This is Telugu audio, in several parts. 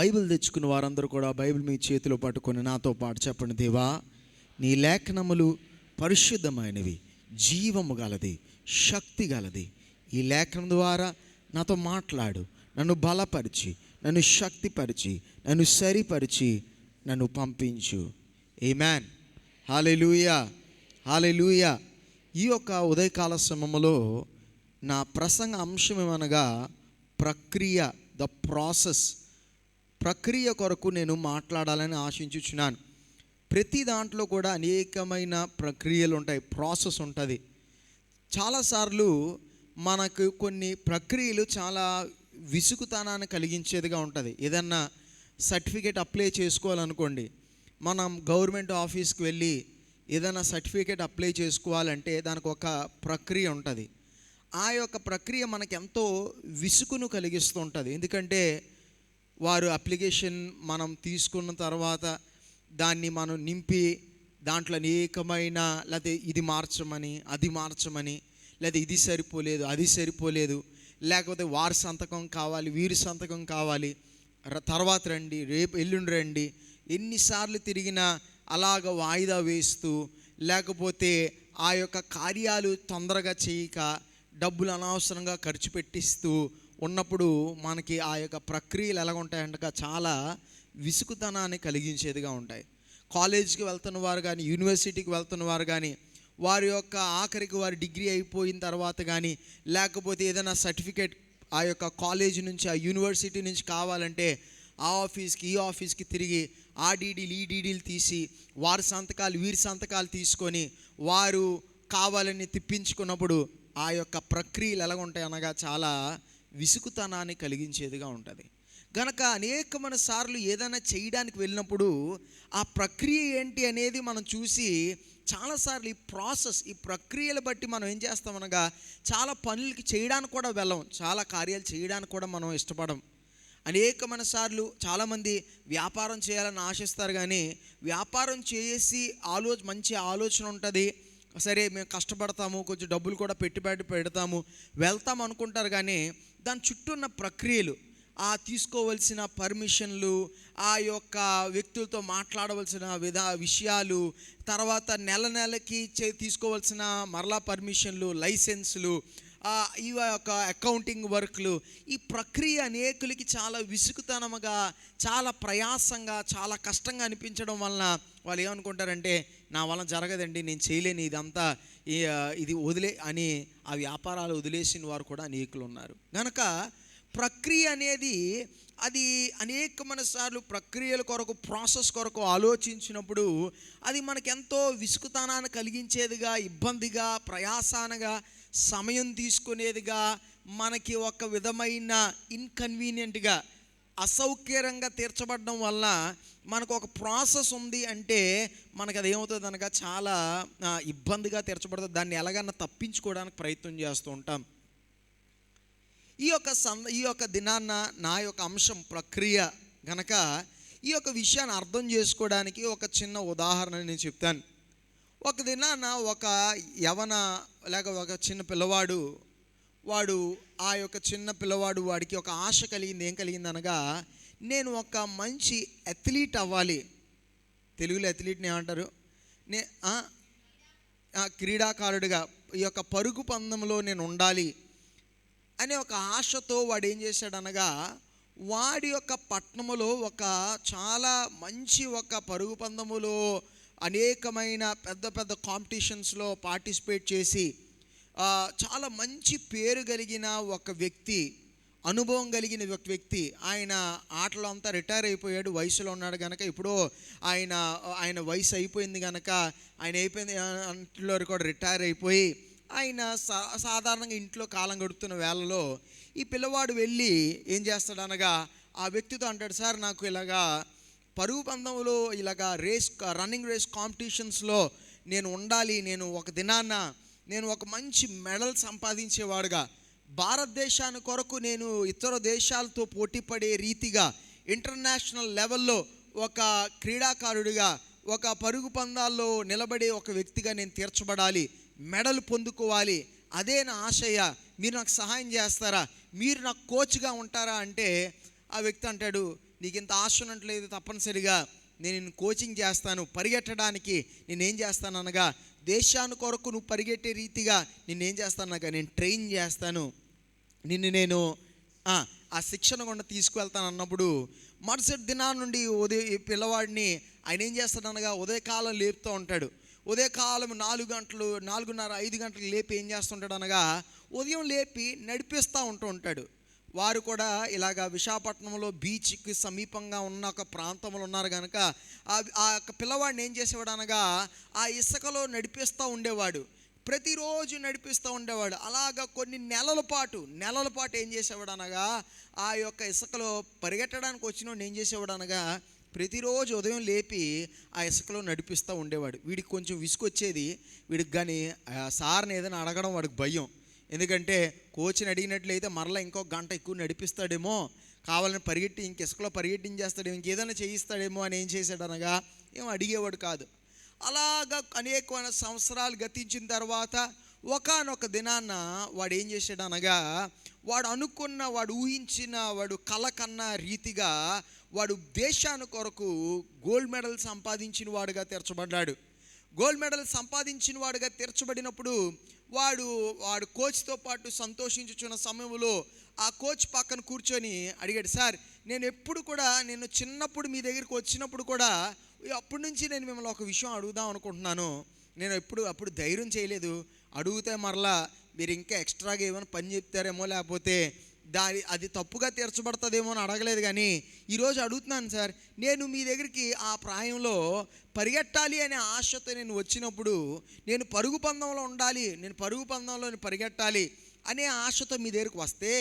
బైబిల్ తెచ్చుకున్న వారందరూ కూడా బైబిల్ మీ చేతిలో పట్టుకొని నాతో పాటు చెప్పండి. దేవా, నీ లేఖనములు పరిశుద్ధమైనవి, జీవము గలది, శక్తి గలది. ఈ లేఖనం ద్వారా నాతో మాట్లాడు, నన్ను బలపరిచి, నన్ను శక్తిపరిచి, నన్ను సరిపరిచి, నన్ను పంపించు. ఆమేన్. హల్లెలూయా, హల్లెలూయా. ఈ యొక్క ఉదయకాల సమయంలో నా ప్రసంగ అంశం ఏమనగా ప్రక్రియ, ద ప్రాసెస్. ప్రక్రియ కొరకు నేను మాట్లాడాలని ఆశించుచున్నాను. ప్రతి దాంట్లో కూడా అనేకమైన ప్రక్రియలు ఉంటాయి, ప్రాసెస్ ఉంటుంది. చాలాసార్లు మనకు కొన్ని ప్రక్రియలు చాలా విసుగుతనాన్ని కలిగించేదిగా ఉంటుంది. ఏదన్నా సర్టిఫికేట్ అప్లై చేసుకోవాలనుకోండి, మనం గవర్నమెంట్ ఆఫీస్కి వెళ్ళి ఏదైనా సర్టిఫికేట్ అప్లై చేసుకోవాలంటే దానికి ఒక ప్రక్రియ ఉంటుంది. ఆ యొక్క ప్రక్రియ మనకు ఎంతో విసుగును కలిగిస్తూ ఉంటుంది. ఎందుకంటే వారు అప్లికేషన్ మనం తీసుకున్న తర్వాత దాన్ని మనం నింపి దాంట్లో అనేకమైన, లేకపోతే ఇది మార్చమని, అది మార్చమని, లేదా ఇది సరిపోలేదు, అది సరిపోలేదు, లేకపోతే వారి సంతకం కావాలి, వీరి సంతకం కావాలి, తర్వాత రండి, రేపు ఎల్లుండి రండి. ఎన్నిసార్లు తిరిగినా అలాగ వాయిదా వేస్తూ, లేకపోతే ఆ యొక్క కార్యాలు తొందరగా చేయక డబ్బులు అనవసరంగా ఖర్చు పెట్టిస్తూ ఉన్నప్పుడు మనకి ఆ యొక్క ప్రక్రియలు ఎలా ఉంటాయంటే చాలా విసుగుతనాన్ని కలిగించేదిగా ఉంటాయి. కాలేజీకి వెళ్తున్న వారు కానీ, యూనివర్సిటీకి వెళ్తున్న వారు కానీ, వారి యొక్క ఆఖరికి వారి డిగ్రీ అయిపోయిన తర్వాత కానీ, లేకపోతే ఏదైనా సర్టిఫికేట్ ఆ యొక్క కాలేజీ నుంచి, ఆ యూనివర్సిటీ నుంచి కావాలంటే ఆ ఆఫీస్కి ఈ ఆఫీస్కి తిరిగి ఆ డీడీలు ఈ డీడీలు తీసి వారి సంతకాలు వీరి సంతకాలు తీసుకొని వారు కావాలని తిప్పించుకున్నప్పుడు ఆ యొక్క ప్రక్రియలు ఎలా ఉంటాయి అనగా చాలా విసుగుతనాన్ని కలిగించేదిగా ఉంటుంది. గనక అనేకమైన సార్లు ఏదైనా చేయడానికి వెళ్ళినప్పుడు ఆ ప్రక్రియ ఏంటి అనేది మనం చూసి చాలాసార్లు ఈ ప్రాసెస్, ఈ ప్రక్రియలు బట్టి మనం ఏం చేస్తామనగా చాలా పనులకి చేయడానికి కూడా వెళ్ళం, చాలా కార్యాలు చేయడానికి కూడా మనం ఇష్టపడం. అనేకమైన సార్లు చాలామంది వ్యాపారం చేయాలని ఆశిస్తారు, కానీ వ్యాపారం చేసి మంచి ఆలోచన ఉంటుంది, సరే మేము కష్టపడతాము, కొంచెం డబ్బులు కూడా పెట్టుబడి పెడతాము, వెళ్తాం అనుకుంటారు. కానీ దాని చుట్టూ ఉన్న ప్రక్రియలు, ఆ తీసుకోవలసిన పర్మిషన్లు, ఆ యొక్క వ్యక్తులతో మాట్లాడవలసిన విషయాలు, తర్వాత నెలకి తీసుకోవాల్సిన మరలా పర్మిషన్లు, లైసెన్సులు, ఈ యొక్క అకౌంటింగ్ వర్క్లు, ఈ ప్రక్రియ అనేకులకి చాలా విసుగుతనముగా, చాలా ప్రయాసంగా, చాలా కష్టంగా అనిపించడం వలన వాళ్ళు ఏమనుకుంటారంటే నా వలన జరగదండి, నేను చేయలేను, ఇదంతా ఇది వదిలే అని ఆ వ్యాపారాలు వదిలేసిన వారు కూడా అనేకులు ఉన్నారు. కనుక ప్రక్రియ అనేది అది అనేకమైన సార్లు ప్రక్రియల కొరకు, ప్రాసెస్ కొరకు ఆలోచించినప్పుడు అది మనకెంతో విసుగుతనాన్ని కలిగించేదిగా, ఇబ్బందిగా, ప్రయాసానగా, సమయం తీసుకునేదిగా, మనకి ఒక విధమైన ఇన్కన్వీనియంట్గా, అసౌకర్యంగా తీర్చబడడం వల్ల మనకు ఒక ప్రాసెస్ ఉంది అంటే మనకు అది ఏమవుతుంది అనగా చాలా ఇబ్బందిగా తీర్చబడుతుంది. దాన్ని ఎలాగన్నా తప్పించుకోవడానికి ప్రయత్నం చేస్తూ ఉంటాం. ఈ యొక్క దినాన్న నా యొక్క అంశం ప్రక్రియ గనక ఈ యొక్క విషయాన్ని అర్థం చేసుకోవడానికి ఒక చిన్న ఉదాహరణ నేను చెప్తాను. ఒక దినాన్న ఒక ఒక చిన్న పిల్లవాడు, ఆ యొక్క చిన్న పిల్లవాడు వాడికి ఒక ఆశ కలిగింది. ఏం కలిగింది అనగా నేను ఒక మంచి అథ్లీట్ అవ్వాలి. తెలుగులో అథ్లీట్ని ఏమంటారు? క్రీడాకారుడిగా ఈ యొక్క పరుగు పందెంలో నేను ఉండాలి అనే ఒక ఆశతో వాడు ఏం చేశాడనగా వాడి యొక్క పట్టణములో ఒక చాలా మంచి ఒక పరుగు పందెములో అనేకమైన పెద్ద పెద్ద కాంపిటీషన్స్లో పార్టిసిపేట్ చేసి చాలా మంచి పేరు కలిగిన ఒక వ్యక్తి, అనుభవం కలిగిన ఒక వ్యక్తి. ఆయన ఆటలో అంతా రిటైర్ అయిపోయాడు, వయసులో ఉన్నాడు కనుక. ఇప్పుడు ఆయన వయసు అయిపోయింది కనుక అంట్లో కూడా రిటైర్ అయిపోయి ఆయన సాధారణంగా ఇంట్లో కాలం గడుపుతున్న వేళలో ఈ పిల్లవాడు వెళ్ళి ఏం చేస్తాడనగా ఆ వ్యక్తితో అంటాడు, సార్ నాకు ఇలాగా పరుగు పందెంలో ఇలాగా రన్నింగ్ రేస్ కాంపిటీషన్స్లో నేను ఉండాలి, నేను ఒక దినాన్న నేను ఒక మంచి మెడల్ సంపాదించేవాడుగా, భారతదేశాన్ని కొరకు నేను ఇతర దేశాలతో పోటీపడే రీతిగా ఇంటర్నేషనల్ లెవెల్లో ఒక క్రీడాకారుడిగా, ఒక పరుగు పందాల్లో నిలబడే ఒక వ్యక్తిగా నేను తీర్చబడాలి, మెడల్ పొందుకోవాలి, అదే నా ఆశయ. మీరు నాకు సహాయం చేస్తారా? మీరు నాకు కోచ్గా ఉంటారా అంటే ఆ వ్యక్తి అంటాడు, నీకు ఇంత ఆశ ఉన్నట్లేదు, తప్పనిసరిగా నేను నిన్ను కోచింగ్ చేస్తాను, పరిగెట్టడానికి నేనేం చేస్తాను అనగా దేశాన్ని కొరకు నువ్వు పరిగెట్టే రీతిగా నేనేం చేస్తాను అనగా నేను ట్రైన్ చేస్తాను, నిన్ను నేను ఆ శిక్షణ గుండా తీసుకువెళ్తాను అన్నప్పుడు మరుసటి దినాల నుండి ఉదయం పిల్లవాడిని ఆయన ఏం చేస్తాడనగా ఉదయకాలం లేపుతూ ఉంటాడు. ఉదయకాలం 4 గంటలు 4:30 5 గంటలకు లేపి ఏం చేస్తుంటాడు అనగా ఉదయం లేపి నడిపిస్తూ ఉంటాడు. వారు కూడా ఇలాగ విశాఖపట్నంలో బీచ్కి సమీపంగా ఉన్న ఒక ప్రాంతంలో ఉన్నారు కనుక ఆ పిల్లవాడిని ఏం చేసేవాడు అనగా ఆ ఇసుకలో నడిపిస్తూ ఉండేవాడు, ప్రతిరోజు నడిపిస్తూ ఉండేవాడు. అలాగా కొన్ని నెలల పాటు ఏం చేసేవాడు అనగా ఆ యొక్క ఇసుకలో పరిగెట్టడానికి వచ్చినోడు ఏం చేసేవాడు అనగా ప్రతిరోజు ఉదయం లేపి ఆ ఇసుకలో నడిపిస్తూ ఉండేవాడు. వీడికి కొంచెం విసుకొచ్చేది, వీడికి కానీ సార్ని ఏదైనా అడగడం వాడికి భయం. ఎందుకంటే కోచ్ని అడిగినట్లయితే మరలా ఇంకో గంట ఎక్కువ నడిపిస్తాడేమో, కావాలని పరిగెట్టి ఇంక ఇసుకలో పరిగెట్టించేస్తాడేమో, ఇంకేదైనా చేయిస్తాడేమో అని ఏం చేశాడు అనగా ఏం అడిగేవాడు కాదు. అలాగా అనేకమైన సంవత్సరాలు గతించిన తర్వాత ఒకానొక దినాన్న వాడు ఏం చేశాడు అనగా వాడు అనుకున్న, వాడు ఊహించిన, వాడు కల కన్న రీతిగా వాడు దేశాన్ని కొరకు గోల్డ్ మెడల్ సంపాదించిన వాడుగా తీర్చబడ్డాడు. గోల్డ్ మెడల్ సంపాదించిన వాడుగా తీర్చబడినప్పుడు వాడు కోచ్తో పాటు సంతోషించుచున్న సమయంలో ఆ కోచ్ పక్కన కూర్చొని అడిగాడు, సార్ నేను చిన్నప్పుడు మీ దగ్గరికి వచ్చినప్పుడు కూడా అప్పటి నుంచి నేను మిమ్మల్ని ఒక విషయం అడుగుదాం అనుకుంటున్నాను, నేను అప్పుడు ధైర్యం చేయలేదు, అడిగితే మరలా మీరు ఇంకా ఎక్స్ట్రాగా ఏమైనా పని చెప్తారేమో, లేకపోతే అది తప్పుగా తీర్చబడుతుందేమో అని అడగలేదు, కానీ ఈరోజు అడుగుతున్నాను సార్. నేను మీ దగ్గరికి ఆ ప్రాయంలో పరిగెట్టాలి అనే ఆశతో నేను వచ్చినప్పుడు, నేను పరుగు పందెంలో ఉండాలి, నేను పరుగు పందెంలో పరిగెట్టాలి అనే ఆశతో మీ దగ్గరికి వస్తే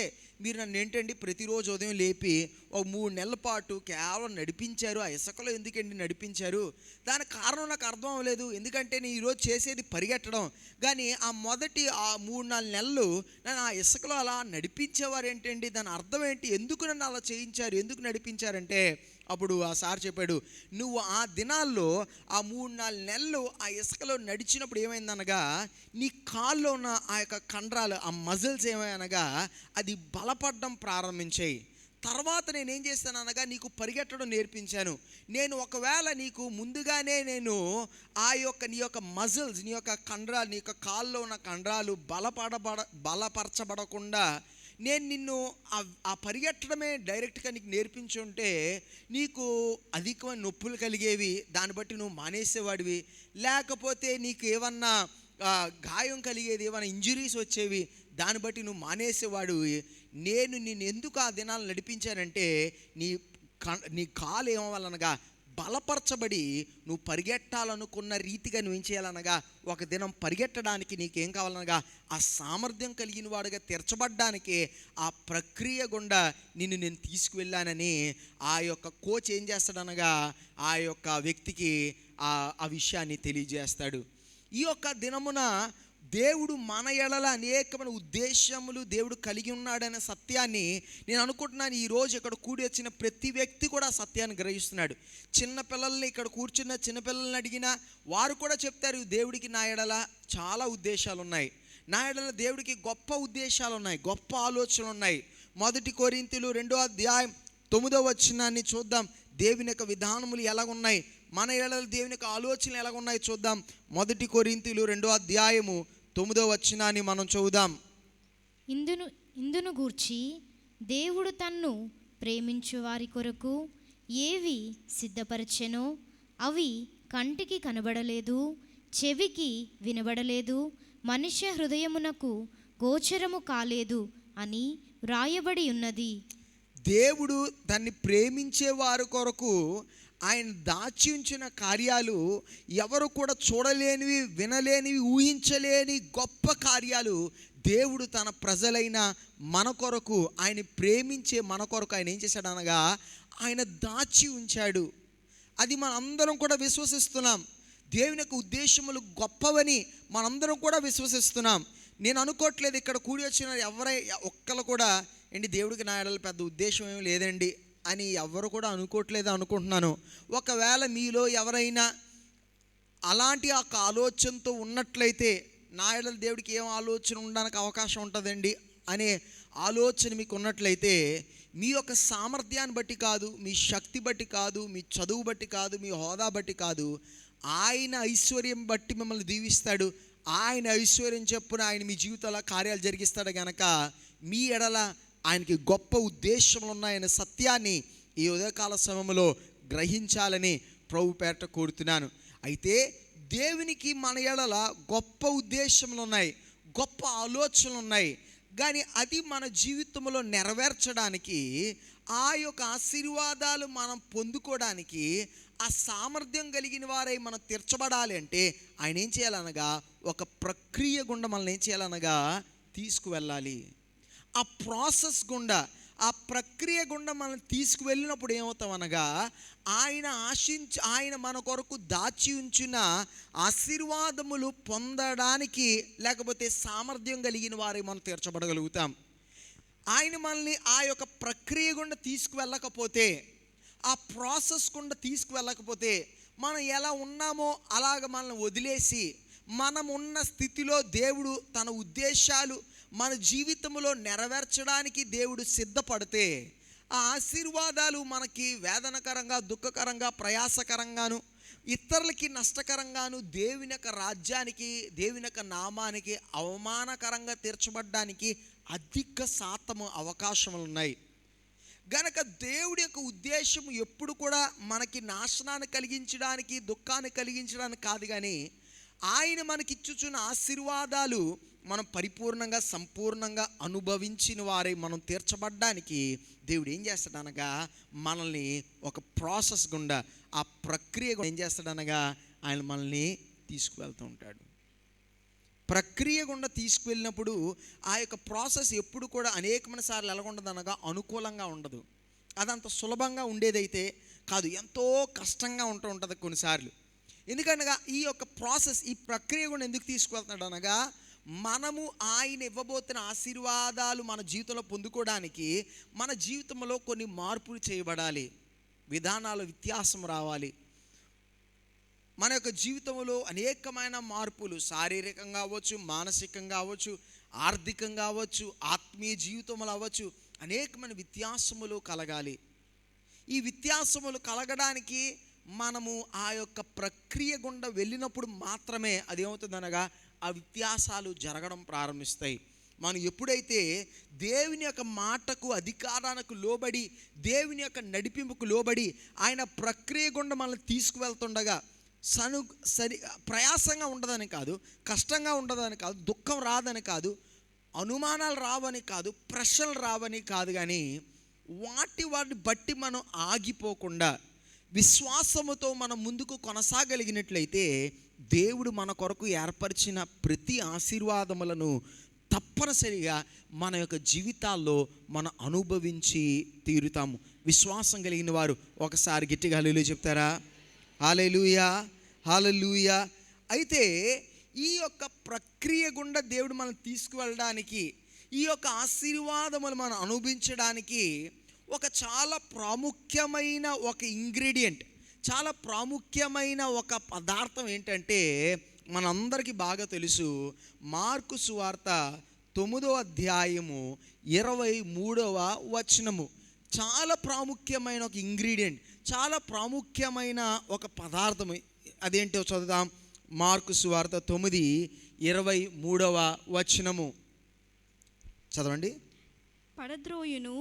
మీరు నన్ను ఏంటండి ప్రతిరోజు ఉదయం లేపి ఒక 3 నెలల పాటు కేవలం నడిపించారు, ఆ ఇసుకలో ఎందుకండి నడిపించారు? దానికి కారణం నాకు అర్థం అవ్వలేదు. ఎందుకంటే నేను ఈరోజు చేసేది పరిగెట్టడం, కానీ ఆ మొదటి 3-4 నెలలు నన్ను ఆ ఇసుకలో అలా నడిపించేవారు ఏంటండి, దాని అర్థం ఏంటి, ఎందుకు నన్ను అలా చేయించారు, ఎందుకు నడిపించారంటే అప్పుడు ఆ సార్ చెప్పాడు, నువ్వు ఆ దినాల్లో ఆ 3-4 నెలలు ఆ ఇసుకలో నడిచినప్పుడు ఏమైందనగా నీ కాల్లో ఉన్న ఆ యొక్క కండరాలు, ఆ మజిల్స్ ఏమైనగా అది బలపడడం ప్రారంభించాయి. తర్వాత నేనేం చేస్తాను అనగా నీకు పరిగెట్టడం నేర్పించాను. నేను ఒకవేళ నీకు ముందుగానే నేను నీ యొక్క మజిల్స్, నీ యొక్క కండరాలు, నీ యొక్క కాల్లో ఉన్న కండరాలు బలపరచబడకుండా నేను నిన్ను ఆ పరిగెట్టడమే డైరెక్ట్గా నీకు నేర్పించుంటే నీకు అధికమైన నొప్పులు కలిగేవి, దాన్ని బట్టి నువ్వు మానేసేవాడివి, లేకపోతే నీకు ఏమన్నా గాయం కలిగేది, ఏమైనా ఇంజురీస్ వచ్చేవి, దాన్ని బట్టి నువ్వు మానేసేవాడు. నేను నిన్ను ఎందుకు ఆ దినాలు నడిపించానంటే నీ కాలు ఏమవ్వాలనగా బలపరచబడి నువ్వు పరిగెట్టాలనుకున్న రీతిగా నువ్వేం చేయాలనగా ఒక దినం పరిగెట్టడానికి నీకేం కావాలనగా ఆ సామర్థ్యం కలిగిన వాడుగా తీర్చబడ్డానికి ఆ ప్రక్రియ గుండా నేను తీసుకువెళ్ళానని ఆ యొక్క కోచ్ ఏం చేస్తాడనగా ఆ యొక్క వ్యక్తికి ఆ విషయాన్ని తెలియజేస్తాడు. ఈ యొక్క దినమున దేవుడు మన ఎడల అనేకమైన ఉద్దేశములు దేవుడు కలిగి ఉన్నాడనే సత్యాన్ని నేను అనుకుంటున్నాను. ఈరోజు ఇక్కడ కూడి వచ్చిన ప్రతి వ్యక్తి కూడా సత్యాన్ని గ్రహిస్తున్నాడు. చిన్నపిల్లల్ని ఇక్కడ కూర్చున్న చిన్నపిల్లల్ని అడిగినా వారు కూడా చెప్తారు, దేవుడికి నా ఎడల చాలా ఉద్దేశాలు ఉన్నాయి, నా ఎడల దేవుడికి గొప్ప ఉద్దేశాలు ఉన్నాయి, గొప్ప ఆలోచనలు ఉన్నాయి. 1 కొరింథీయులు 2:9 చూద్దాం. దేవుని యొక్క విధానములు ఎలాగున్నాయి, మన ఎడల దేవుని యొక్క ఆలోచనలు ఎలాగున్నాయి చూద్దాం. 1 కొరింథీయులు 2:9 మనం చదువుదాం. ఇందును గూర్చి దేవుడు తన్ను ప్రేమించు వారి కొరకు ఏవి సిద్ధపరచెనో అవి కంటికి కనబడలేదు, చెవికి వినబడలేదు, మనుష్య హృదయమునకు గోచరము కాలేదు అని వ్రాయబడి ఉన్నది. దేవుడు దాన్ని ప్రేమించే వారి కొరకు ఆయన దాచి ఉంచిన కార్యాలు, ఎవరు కూడా చూడలేనివి, వినలేనివి, ఊహించలేని గొప్ప కార్యాలు దేవుడు తన ప్రజలైన మన కొరకు, ఆయన ప్రేమించే మన కొరకు ఆయన ఏం చేశాడు అనగా ఆయన దాచి ఉంచాడు. అది మనందరం కూడా విశ్వసిస్తున్నాం. దేవుని యొక్క ఉద్దేశములు గొప్పవని మనందరం కూడా విశ్వసిస్తున్నాం. నేను అనుకోవట్లేదు ఇక్కడ కూడి వచ్చిన ఒక్కరు కూడా ఏంటి దేవుడికి నా ఎడల పెద్ద ఉద్దేశం ఏమి లేదండి అని ఎవరు కూడా అనుకోవట్లేదు అనుకుంటున్నాను. ఒకవేళ మీలో ఎవరైనా అలాంటి ఒక ఆలోచనతో ఉన్నట్లయితే, నా ఎడల దేవుడికి ఏం ఆలోచన ఉండడానికి అవకాశం ఉంటుందండి అనే ఆలోచన మీకు ఉన్నట్లయితే, మీ యొక్క సామర్థ్యాన్ని బట్టి కాదు, మీ శక్తి బట్టి కాదు, మీ చదువు బట్టి కాదు, మీ హోదా బట్టి కాదు, ఆయన ఐశ్వర్యం బట్టి మిమ్మల్ని దీవిస్తాడు. ఆయన ఐశ్వర్యం చొప్పున ఆయన మీ జీవితంలో కార్యాలు జరిగిస్తాడు గనక మీ ఎడల ఆయనకి గొప్ప ఉద్దేశములు ఉన్నాయనే సత్యాన్ని ఈ ఉదయకాల సమయంలో గ్రహించాలని ప్రభు పేరట కోరుతున్నాను. అయితే దేవునికి మన ఎడల గొప్ప ఉద్దేశములు ఉన్నాయి, గొప్ప ఆలోచనలు ఉన్నాయి. కానీ అది మన జీవితంలో నెరవేర్చడానికి, ఆ యొక్క ఆశీర్వాదాలు మనం పొందుకోవడానికి, ఆ సామర్థ్యం కలిగిన వారై మనం తీర్చబడాలి అంటే ఆయన ఏం చేయాలనగా ఒక ప్రక్రియ గుండా మనల్ని ఏం చేయాలనగా తీసుకువెళ్ళాలి. ఆ ప్రాసెస్ గుండా, ఆ ప్రక్రియ గుండా మనం తీసుకువెళ్ళినప్పుడు ఏమవుతామనగా ఆయన మన కొరకు దాచి ఉంచిన ఆశీర్వాదములు పొందడానికి, లేకపోతే సామర్థ్యం కలిగిన వారే మనం తీర్చబడగలుగుతాం. ఆయన మనల్ని ఆ యొక్క ప్రక్రియ గుండా తీసుకువెళ్ళకపోతే, ఆ ప్రాసెస్ గుండా తీసుకువెళ్ళకపోతే, మనం ఎలా ఉన్నామో అలాగ మనల్ని వదిలేసి మనం ఉన్న స్థితిలో దేవుడు తన ఉద్దేశాలు మన జీవితంలో నెరవేర్చడానికి దేవుడు సిద్ధపడితే, ఆ ఆశీర్వాదాలు మనకి వేదనకరంగా, దుఃఖకరంగా, ప్రయాసకరంగాను, ఇతరులకి నష్టకరంగాను, దేవుని యొక్క రాజ్యానికి, దేవుని యొక్క నామానికి అవమానకరంగా తీర్చబడ్డానికి అధిక శాతము అవకాశములు ఉన్నాయి. గనక దేవుడి యొక్క ఉద్దేశం ఎప్పుడు కూడా మనకి నాశనాన్ని కలిగించడానికి, దుఃఖాన్ని కలిగించడానికి కాదు, కానీ ఆయన మనకిచ్చుచున్న ఆశీర్వాదాలు మనం పరిపూర్ణంగా, సంపూర్ణంగా అనుభవించిన వారే మనం తీర్చబడ్డానికి దేవుడు ఏం చేస్తాడనగా మనల్ని ఒక ప్రాసెస్ గుండా, ఆ ప్రక్రియ గుండా ఏం చేస్తాడనగా ఆయన మనల్ని తీసుకువెళ్తూ ఉంటాడు. ప్రక్రియ గుండా తీసుకువెళ్ళినప్పుడు ఆ యొక్క ప్రాసెస్ ఎప్పుడు కూడా అనేకమైన సార్లు ఎలా ఉండదు అనగా అనుకూలంగా ఉండదు. అదంత సులభంగా ఉండేదైతే కాదు, ఎంతో కష్టంగా ఉంటుంది కొన్నిసార్లు. ఎందుకనగా ఈ యొక్క ప్రాసెస్, ఈ ప్రక్రియ గుండా ఎందుకు తీసుకువెళ్తున్నాడు అనగా మనము ఆయన ఇవ్వబోతున్న ఆశీర్వాదాలు మన జీవితంలో పొందుకోవడానికి మన జీవితంలో కొన్ని మార్పులు చేయబడాలి, విధానాల వ్యత్యాసం రావాలి. మన యొక్క జీవితంలో అనేకమైన మార్పులు, శారీరకంగా అవ్వచ్చు, మానసికంగా అవ్వచ్చు, ఆర్థికంగా అవ్వచ్చు, ఆత్మీయ జీవితంలో అవ్వచ్చు, అనేకమైన వ్యత్యాసములు కలగాలి. ఈ వ్యత్యాసములు కలగడానికి మనము ఆ యొక్క ప్రక్రియ గుండా వెళ్ళినప్పుడు మాత్రమే అదేమవుతుందనగా ఆ వ్యత్యాసాలు జరగడం ప్రారంభిస్తాయి. మనం ఎప్పుడైతే దేవుని యొక్క మాటకు, అధికారానికి లోబడి, దేవుని యొక్క నడిపింపుకు లోబడి ఆయన ప్రక్రియ గుండా మనల్ని తీసుకువెళ్తుండగా ప్రయాసంగా ఉండదని కాదు, కష్టంగా ఉండదని కాదు, దుఃఖం రాదని కాదు, అనుమానాలు రావని కాదు, ప్రశ్నలు రావని కాదు, కానీ వాటిని బట్టి మనం ఆగిపోకుండా విశ్వాసముతో మనం ముందుకు కొనసాగలిగినట్లయితే దేవుడు మన కొరకు ఏర్పరిచిన ప్రతి ఆశీర్వాదములను తప్పనిసరిగా మన యొక్క జీవితాల్లో మనం అనుభవించి తీరుతాము. విశ్వాసం కలిగిన వారు ఒకసారి గట్టిగా హల్లెలూయా చెప్తారా? హల్లెలూయా, హల్లెలూయా. అయితే ఈ యొక్క ప్రక్రియ గుండా దేవుడు మనం తీసుకువెళ్ళడానికి, ఈ యొక్క ఆశీర్వాదములు మనం అనుభవించడానికి ఒక చాలా ప్రాముఖ్యమైన ఒక ఇంగ్రీడియంట్, చాలా ప్రాముఖ్యమైన ఒక పదార్థం ఏంటంటే మనందరికీ బాగా తెలుసు. మార్కు సువార్త 9వ అధ్యాయము 23వ వచనము. చాలా ప్రాముఖ్యమైన ఒక ఇంగ్రీడియంట్, చాలా ప్రాముఖ్యమైన ఒక పదార్థం. అదేంటో చదువుదాం. మార్కు సువార్త 9:23వ వచనము చదవండి. పడద్రోయును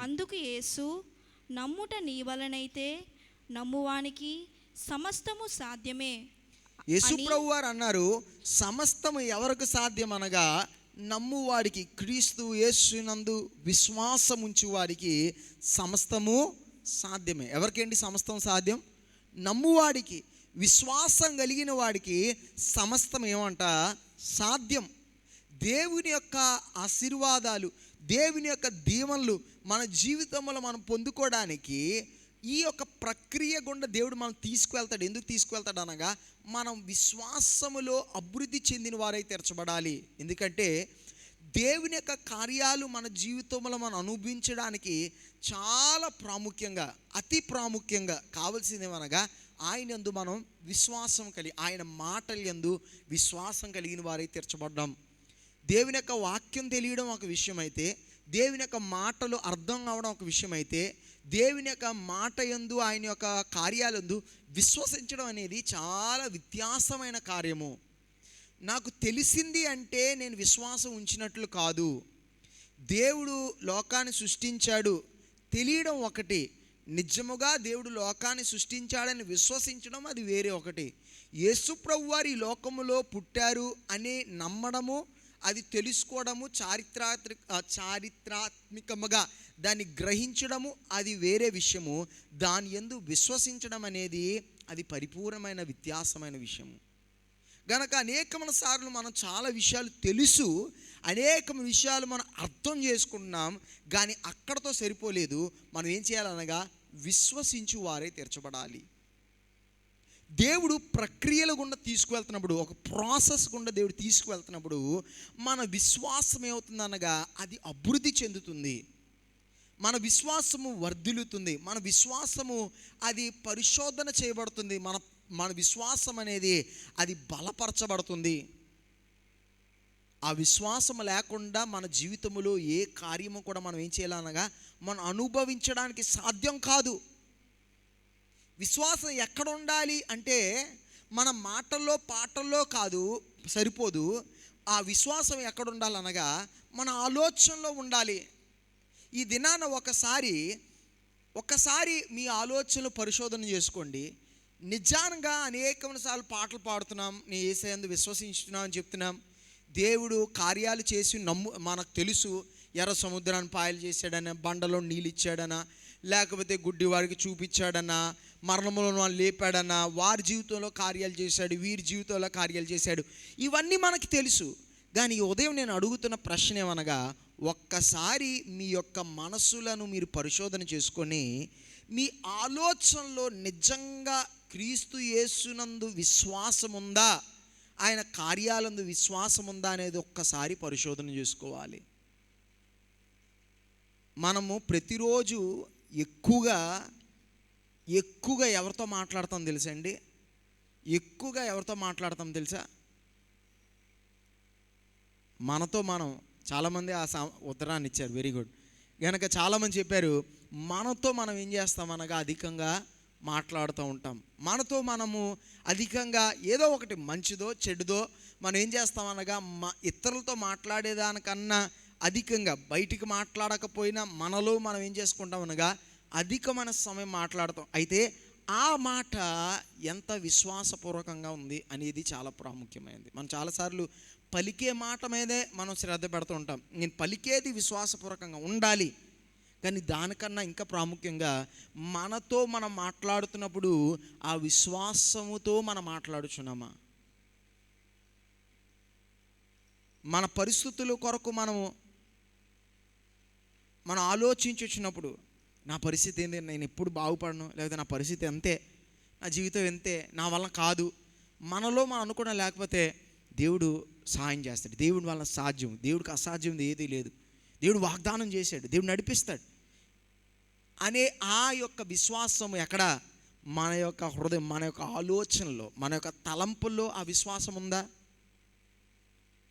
అందుకు యేసు, నమ్ముట నీ వలనైతే నమ్మువానికి సమస్తము సాధ్యమే. యేసు ప్రభు వారు అన్నారు, సమస్తము ఎవరికి సాధ్యం అనగా నమ్మువాడికి, క్రీస్తు యేసునందు విశ్వాసం ఉంచు వారికి సమస్తము సాధ్యమే. ఎవరికేంటి సమస్తం సాధ్యం? నమ్మువాడికి, విశ్వాసం కలిగిన వాడికి సమస్తం ఏమంట సాధ్యం. దేవుని యొక్క ఆశీర్వాదాలు, దేవుని యొక్క దీవెనలు మన జీవితంలో మనం పొందుకోవడానికి ఈ యొక్క ప్రక్రియ గుండా దేవుడు మనం తీసుకువెళ్తాడు. ఎందుకు తీసుకువెళ్తాడు అనగా మనం విశ్వాసములో అభివృద్ధి చెందిన వారై తీర్చబడాలి. ఎందుకంటే దేవుని యొక్క కార్యాలు మన జీవితంలో మనం అనుభవించడానికి చాలా ప్రాముఖ్యంగా, అతి ప్రాముఖ్యంగా కావాల్సింది ఏమనగా ఆయన యందు మనం విశ్వాసం కలిగి, ఆయన మాటల యందు విశ్వాసం కలిగిన వారై తీర్చబడ్డాం. దేవుని యొక్క వాక్యం తెలియడం ఒక విషయం అయితే, దేవుని యొక్క మాటలు అర్థం కావడం ఒక విషయం అయితే, దేవుని యొక్క మాట యందు, ఆయన యొక్క కార్యాలందు విశ్వసించడం అనేది చాలా వ్యత్యాసమైన కార్యము. నాకు తెలిసింది అంటే నేను విశ్వాసం ఉంచినట్లు కాదు. దేవుడు లోకాన్ని సృష్టించాడు తెలియడం ఒకటి, నిజముగా దేవుడు లోకాన్ని సృష్టించాడని విశ్వసించడం అది వేరే ఒకటి. యేసు ప్రభువు వారు ఈ లోకములో పుట్టారు అని నమ్మడము, అది తెలుసుకోవడము, చారిత్రాత్మకముగా దాన్ని గ్రహించడము అది వేరే విషయము. దాని యందు విశ్వసించడం అనేది అది పరిపూర్ణమైన వ్యత్యాసమైన విషయము. గనక అనేకమైన సార్లు మనం చాలా విషయాలు తెలుసు, అనేక విషయాలు మనం అర్థం చేసుకుంటున్నాం, కానీ అక్కడతో సరిపోలేదు. మనం ఏం చేయాలనగా విశ్వసించు వారే తీర్చబడాలి. దేవుడు ప్రక్రియల గుండా తీసుకువెళ్తున్నప్పుడు, ఒక ప్రాసెస్ గుండా దేవుడు తీసుకువెళ్తున్నప్పుడు మన విశ్వాసం ఏమవుతుందనగా అది అభివృద్ధి చెందుతుంది, మన విశ్వాసము వర్ధిల్లుతుంది, మన విశ్వాసము అది పరిశోధన చేయబడుతుంది, మన విశ్వాసం అనేది అది బలపరచబడుతుంది. ఆ విశ్వాసం లేకుండా మన జీవితంలో ఏ కార్యము కూడా మనం ఏం చేయాలనగా మనం అనుభవించడానికి సాధ్యం కాదు. విశ్వాసం ఎక్కడ ఉండాలి అంటే మన మాటల్లో పాటల్లో కాదు, సరిపోదు. ఆ విశ్వాసం ఎక్కడ ఉండాలనగా మన ఆలోచనలో ఉండాలి. ఈ దినాన ఒకసారి మీ ఆలోచనలు పరిశోధన చేసుకోండి. నిజంగా అనేకమైన సార్లు పాటలు పాడుతున్నాం, నీ యేసయ్యందు విశ్వసించుతున్నాం అని చెప్తున్నాం, దేవుడు కార్యాలు చేసి మనకు తెలుసు, ఎర్ర సముద్రాన్ని పాయలు చేశాడనా, బండలో నీళ్ళు ఇచ్చాడనా, లేకపోతే గుడ్డి వారికి చూపించాడన్నా, మరణంలో వాళ్ళు లేపాడన్నా, వారి జీవితంలో కార్యాలు చేశాడు, వీరి జీవితంలో కార్యాలు చేశాడు, ఇవన్నీ మనకు తెలుసు. కానీ ఈ ఉదయం నేను అడుగుతున్న ప్రశ్న ఏమనగా, ఒక్కసారి మీ యొక్క మనసులను మీరు పరిశోధన చేసుకొని మీ ఆలోచనలో నిజంగా క్రీస్తు యేసునందు విశ్వాసం ఉందా, ఆయన కార్యాలందు విశ్వాసం ఉందా అనేది ఒక్కసారి పరిశోధన చేసుకోవాలి. మనము ప్రతిరోజు ఎక్కువగా ఎవరితో మాట్లాడతాం తెలుసా అండి? ఎక్కువగా ఎవరితో మాట్లాడతాం తెలుసా? మనతో మనం. చాలామంది ఆ ఉత్తరాన్ని ఇచ్చారు, వెరీ గుడ్. కనుక చాలామంది చెప్పారు, మనతో మనం ఏం చేస్తామనగా అధికంగా మాట్లాడుతూ ఉంటాం. మనతో మనము అధికంగా ఏదో ఒకటి మంచిదో చెడుదో మనం ఏం చేస్తామనగా ఇతరులతో మాట్లాడేదానికన్నా అధికంగా బయటికి మాట్లాడకపోయినా మనలో మనం ఏం చేసుకుంటాం అనగా అధికమైన సమయం మాట్లాడతాం. అయితే ఆ మాట ఎంత విశ్వాసపూర్వకంగా ఉంది అనేది చాలా ప్రాముఖ్యమైనది. మనం చాలాసార్లు పలికే మాట మీదే మనం శ్రద్ధ పెడుతూ ఉంటాం. నేను పలికేది విశ్వాసపూర్వకంగా ఉండాలి, కానీ దానికన్నా ఇంకా ప్రాముఖ్యంగా మనతో మనం మాట్లాడుతున్నప్పుడు ఆ విశ్వాసముతో మనం మాట్లాడుచున్నామా? మన పరిస్థితుల కొరకు మనం ఆలోచించుచున్నప్పుడు, నా పరిస్థితి ఏంటి, నేను ఎప్పుడు బాగుపడను, లేకపోతే నా పరిస్థితి అంతే, నా జీవితం ఎంతే, నా వల్ల కాదు, మనలో మనం అనుకున్న, లేకపోతే దేవుడు సహాయం చేస్తాడు, దేవుడి వల్ల సాధ్యం, దేవుడికి అసాధ్యం ఏదీ లేదు, దేవుడు వాగ్దానం చేశాడు, దేవుడు నడిపిస్తాడు అనే ఆ యొక్క విశ్వాసం ఎక్కడ? మన యొక్క హృదయం, మన యొక్క ఆలోచనలో, మన యొక్క తలంపుల్లో ఆ విశ్వాసం ఉందా?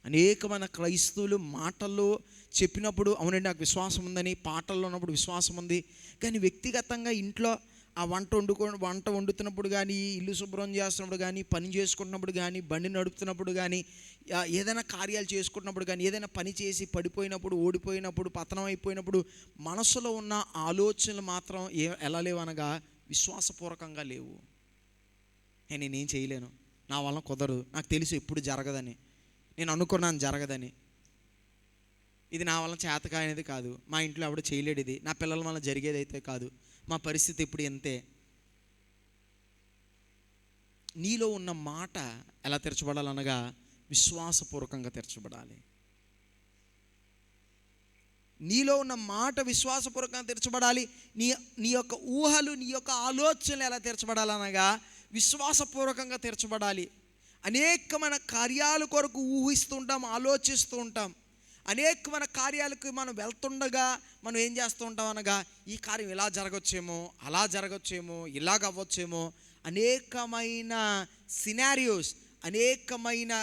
అనేకమైన క్రైస్తవులు మాటల్లో చెప్పినప్పుడు అవునండి నాకు విశ్వాసం ఉందని, పాటల్లో ఉన్నప్పుడు విశ్వాసం ఉంది, కానీ వ్యక్తిగతంగా ఇంట్లో ఆ వంట వండుతున్నప్పుడు కానీ, ఇల్లు శుభ్రం చేస్తున్నప్పుడు కానీ, పని చేసుకుంటున్నప్పుడు కానీ, బండి నడుపుతున్నప్పుడు కానీ, ఏదైనా కార్యాలు చేసుకుంటున్నప్పుడు కానీ, ఏదైనా పని చేసి పడిపోయినప్పుడు, ఓడిపోయినప్పుడు, పతనం అయిపోయినప్పుడు మనసులో ఉన్న ఆలోచనలు మాత్రం ఎలా లేవనగా విశ్వాసపూర్వకంగా లేవు. నేనేం చేయలేను, నా వల్ల కుదరదు, నాకు తెలుసు ఎప్పుడు జరగదని, నేను అనుకున్నాను జరగదని, ఇది నా వల్ల చేతకాయనేది కాదు, మా ఇంట్లో ఎవడు చేయలేడు, ఇది నా పిల్లల వల్ల జరిగేది అయితే కాదు, మా పరిస్థితి ఇప్పుడు ఎంతే. నీలో ఉన్న మాట ఎలా తెరచబడాలనగా విశ్వాసపూర్వకంగా తెరచబడాలి. నీలో ఉన్న మాట విశ్వాసపూర్వకంగా తెరచబడాలి. నీ యొక్క ఊహలు, నీ యొక్క ఆలోచనలు ఎలా తెరచబడాలనగా విశ్వాసపూర్వకంగా తెరచబడాలి. అనేకమైన కార్యాల కొరకు ఊహిస్తూ ఉంటాం, ఆలోచిస్తూ ఉంటాం. అనేకమైన కార్యాలకు మనం వెళ్తుండగా మనం ఏం చేస్తూ ఉంటాం అనగా ఈ కార్యం ఇలా జరగచ్చేమో, అలా జరగచ్చేమో, ఇలాగ అవ్వచ్చేమో, అనేకమైన సినారియోస్, అనేకమైన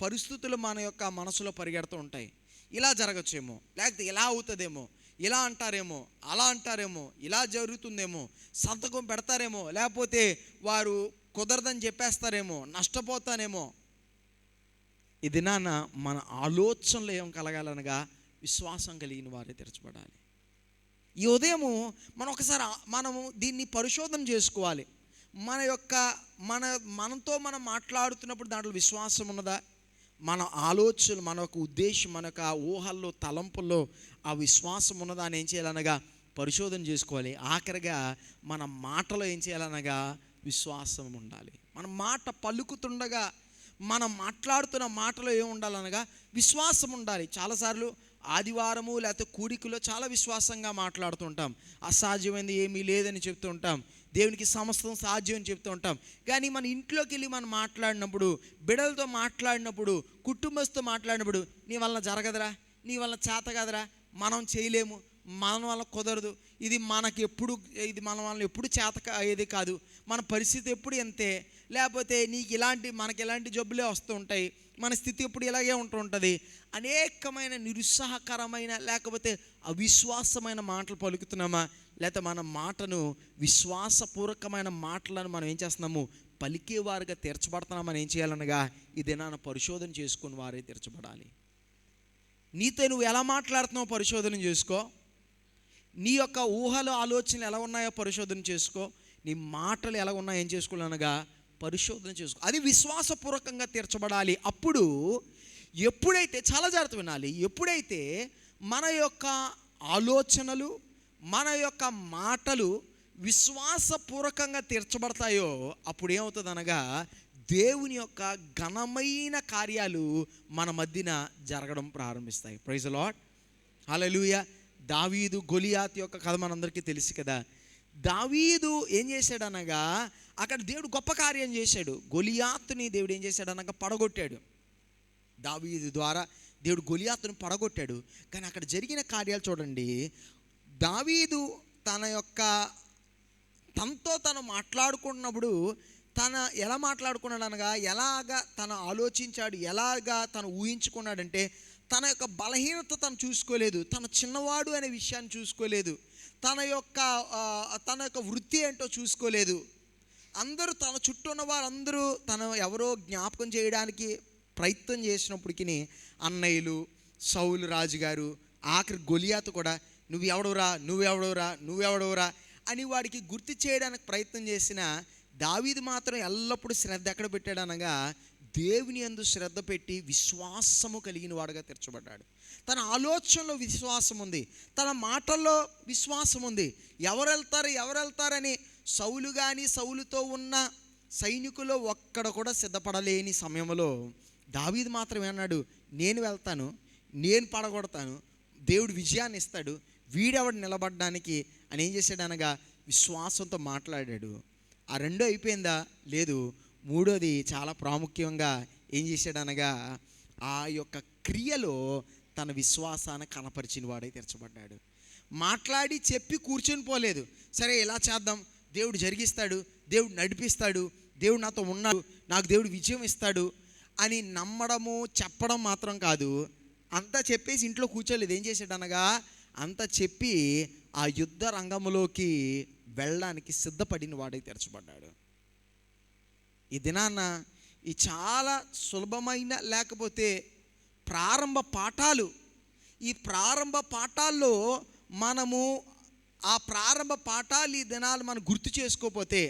పరిస్థితులు మన యొక్క మనసులో పరిగెడుతూ ఉంటాయి. ఇలా జరగచ్చేమో, లేకపోతే ఇలా అవుతుందేమో, ఇలా అంటారేమో, అలా అంటారేమో, ఇలా జరుగుతుందేమో, సంతకం పెడతారేమో, లేకపోతే వారు కుదరదని చెప్పేస్తారేమో, నష్టపోతానేమో. ఇది మన ఆలోచనలు ఏం కలగాలనగా విశ్వాసం కలిగిన వారే తెరచబడాలి. ఈ ఉదయము మనము దీన్ని పరిశోధన చేసుకోవాలి. మనతో మనం మాట్లాడుతున్నప్పుడు దాంట్లో విశ్వాసం ఉన్నదా? మన ఆలోచనలు, మన యొక్క ఉద్దేశం, మన యొక్క ఊహల్లో, తలంపుల్లో ఆ విశ్వాసం ఉన్నదా అని ఏం చేయాలనగా పరిశోధన చేసుకోవాలి. ఆఖరిగా మన మాటలో ఏం చేయాలనగా విశ్వాసం ఉండాలి. మన మాట పలుకుతుండగా, మనం మాట్లాడుతున్న మాటలో ఏం ఉండాలనగా విశ్వాసం ఉండాలి. చాలాసార్లు ఆదివారము లేకపోతే కూడికలో చాలా విశ్వాసంగా మాట్లాడుతూ ఉంటాం. అసాధ్యమైనది ఏమీ లేదని చెప్తూ ఉంటాం. దేవునికి సమస్తం సాధ్యం అని చెప్తూ ఉంటాం. కానీ మన ఇంట్లోకి వెళ్ళి మనం మాట్లాడినప్పుడు, బిడ్డలతో మాట్లాడినప్పుడు, కుటుంబస్తుతో మాట్లాడినప్పుడు, నీ వలన జరగదురా, నీ వలన చేత కాదురా, మనం చేయలేము, మన వల్ల కుదరదు, ఇది మన వల్ల ఎప్పుడు చేత అయ్యేది కాదు, మన పరిస్థితి ఎప్పుడు ఎంతే, లేకపోతే మనకి ఇలాంటి జబ్బులే వస్తూ ఉంటాయి, మన స్థితి ఎప్పుడు ఇలాగే ఉంటూ ఉంటుంది, అనేకమైన నిరుత్సాహకరమైన లేకపోతే అవిశ్వాసమైన మాటలు పలుకుతున్నామా? లేకపోతే మన మాటను విశ్వాసపూర్వకమైన మాటలను మనం ఏం చేస్తున్నాము? పలికేవారుగా తీర్చబడుతున్నామని ఏం చేయాలనగా ఈ దినాన పరిశోధన చేసుకుని వారే తీర్చబడాలి. నీతో నువ్వు ఎలా మాట్లాడుతున్నావో పరిశోధన చేసుకో. నీ యొక్క ఊహలు, ఆలోచనలు ఎలా ఉన్నాయో పరిశోధన చేసుకో. నీ మాటలు ఎలా ఉన్నాయో ఏం చేసుకోవాలనగా పరిశోధన చేసుకో. అది విశ్వాసపూర్వకంగా తీర్చబడాలి. అప్పుడు ఎప్పుడైతే, చాలా జాగ్రత్త వినాలి, ఎప్పుడైతే మన యొక్క ఆలోచనలు, మన యొక్క మాటలు విశ్వాసపూర్వకంగా తీర్చబడతాయో అప్పుడు ఏమవుతుంది అనగా దేవుని యొక్క ఘనమైన కార్యాలు మన మధ్యన జరగడం ప్రారంభిస్తాయి. ప్రైజ్ ది లార్డ్, హల్లెలూయా. దావీదు గొలియాతు యొక్క కథ మనందరికీ తెలుసు కదా. దావీదు ఏం చేశాడనగా అక్కడ దేవుడు గొప్ప కార్యం చేశాడు. గొలియాతుని దేవుడు ఏం చేశాడనగా పడగొట్టాడు. దావీదు ద్వారా దేవుడు గొలియాతుని పడగొట్టాడు. కానీ అక్కడ జరిగిన కార్యాలు చూడండి. దావీదు తనతో తను మాట్లాడుకున్నప్పుడు ఎలా మాట్లాడుకున్నాడు అనగా, ఎలాగా తను ఆలోచించాడు, ఎలాగా తను ఊహించుకున్నాడంటే, తన యొక్క బలహీనత తను చూసుకోలేదు, తన చిన్నవాడు అనే విషయాన్ని చూసుకోలేదు, తన యొక్క వృత్తి ఏంటో చూసుకోలేదు. తన చుట్టూ ఉన్న వారందరూ తను ఎవరో జ్ఞాపకం చేయడానికి ప్రయత్నం చేసినప్పటికీ అన్నయ్యలు, సౌలు రాజుగారు, ఆఖరి గొలియాతు కూడా నువ్వెవడవురా అని వాడికి గుర్తు చేయడానికి ప్రయత్నం చేసిన దావీదు మాత్రం ఎల్లప్పుడూ శ్రద్ధ ఎక్కడ పెట్టాడు అనగా దేవుని యందు శ్రద్ధ పెట్టి విశ్వాసము కలిగిన వాడుగా తీర్చబడ్డాడు. తన ఆలోచనలో విశ్వాసం ఉంది, తన మాటల్లో విశ్వాసం ఉంది. ఎవరు వెళ్తారని సౌలు కానీ సౌలుతో ఉన్న సైనికులు ఒక్కడ కూడా సిద్ధపడలేని సమయంలో దావీదు మాత్రం ఏమన్నాడు? నేను వెళ్తాను, నేను పడగొడతాను, దేవుడు విజయాన్ని ఇస్తాడు, వీడెవడు నిలబడడానికి అని ఏం చేశాడు అనగా విశ్వాసంతో మాట్లాడాడు. ఆ రెండో అయిపోయిందా? లేదు. మూడోది చాలా ప్రాముఖ్యంగా ఏం చేశాడనగా ఆ యొక్క క్రియలో తన విశ్వాసాన్ని కనపరిచిన వాడై తీర్చబడ్డాడు. మాట్లాడి చెప్పి కూర్చొని పోలేదు. సరే ఇలా చేద్దాం, దేవుడు జరిగిస్తాడు, దేవుడు నడిపిస్తాడు, దేవుడు నాతో ఉన్నాడు, నాకు దేవుడు విజయం ఇస్తాడు అని నమ్మడము, చెప్పడం మాత్రం కాదు. అంతా చెప్పేసి ఇంట్లో కూర్చోలేదు. ఏం చేశాడనగా అంతా చెప్పి ఆ యుద్ధ రంగంలోకి వెళ్ళడానికి సిద్ధపడిన వాడై తెరచబడ్డాడు. ఈ దినాన ఈ చాలా సులభమైన లేకపోతే ప్రారంభ పాఠాలు, ఈ ప్రారంభ పాఠాల్లో మనము ఆ ప్రారంభ పాఠాలు ఈ దినాలు మనం గుర్తు చేసుకోకపోతే,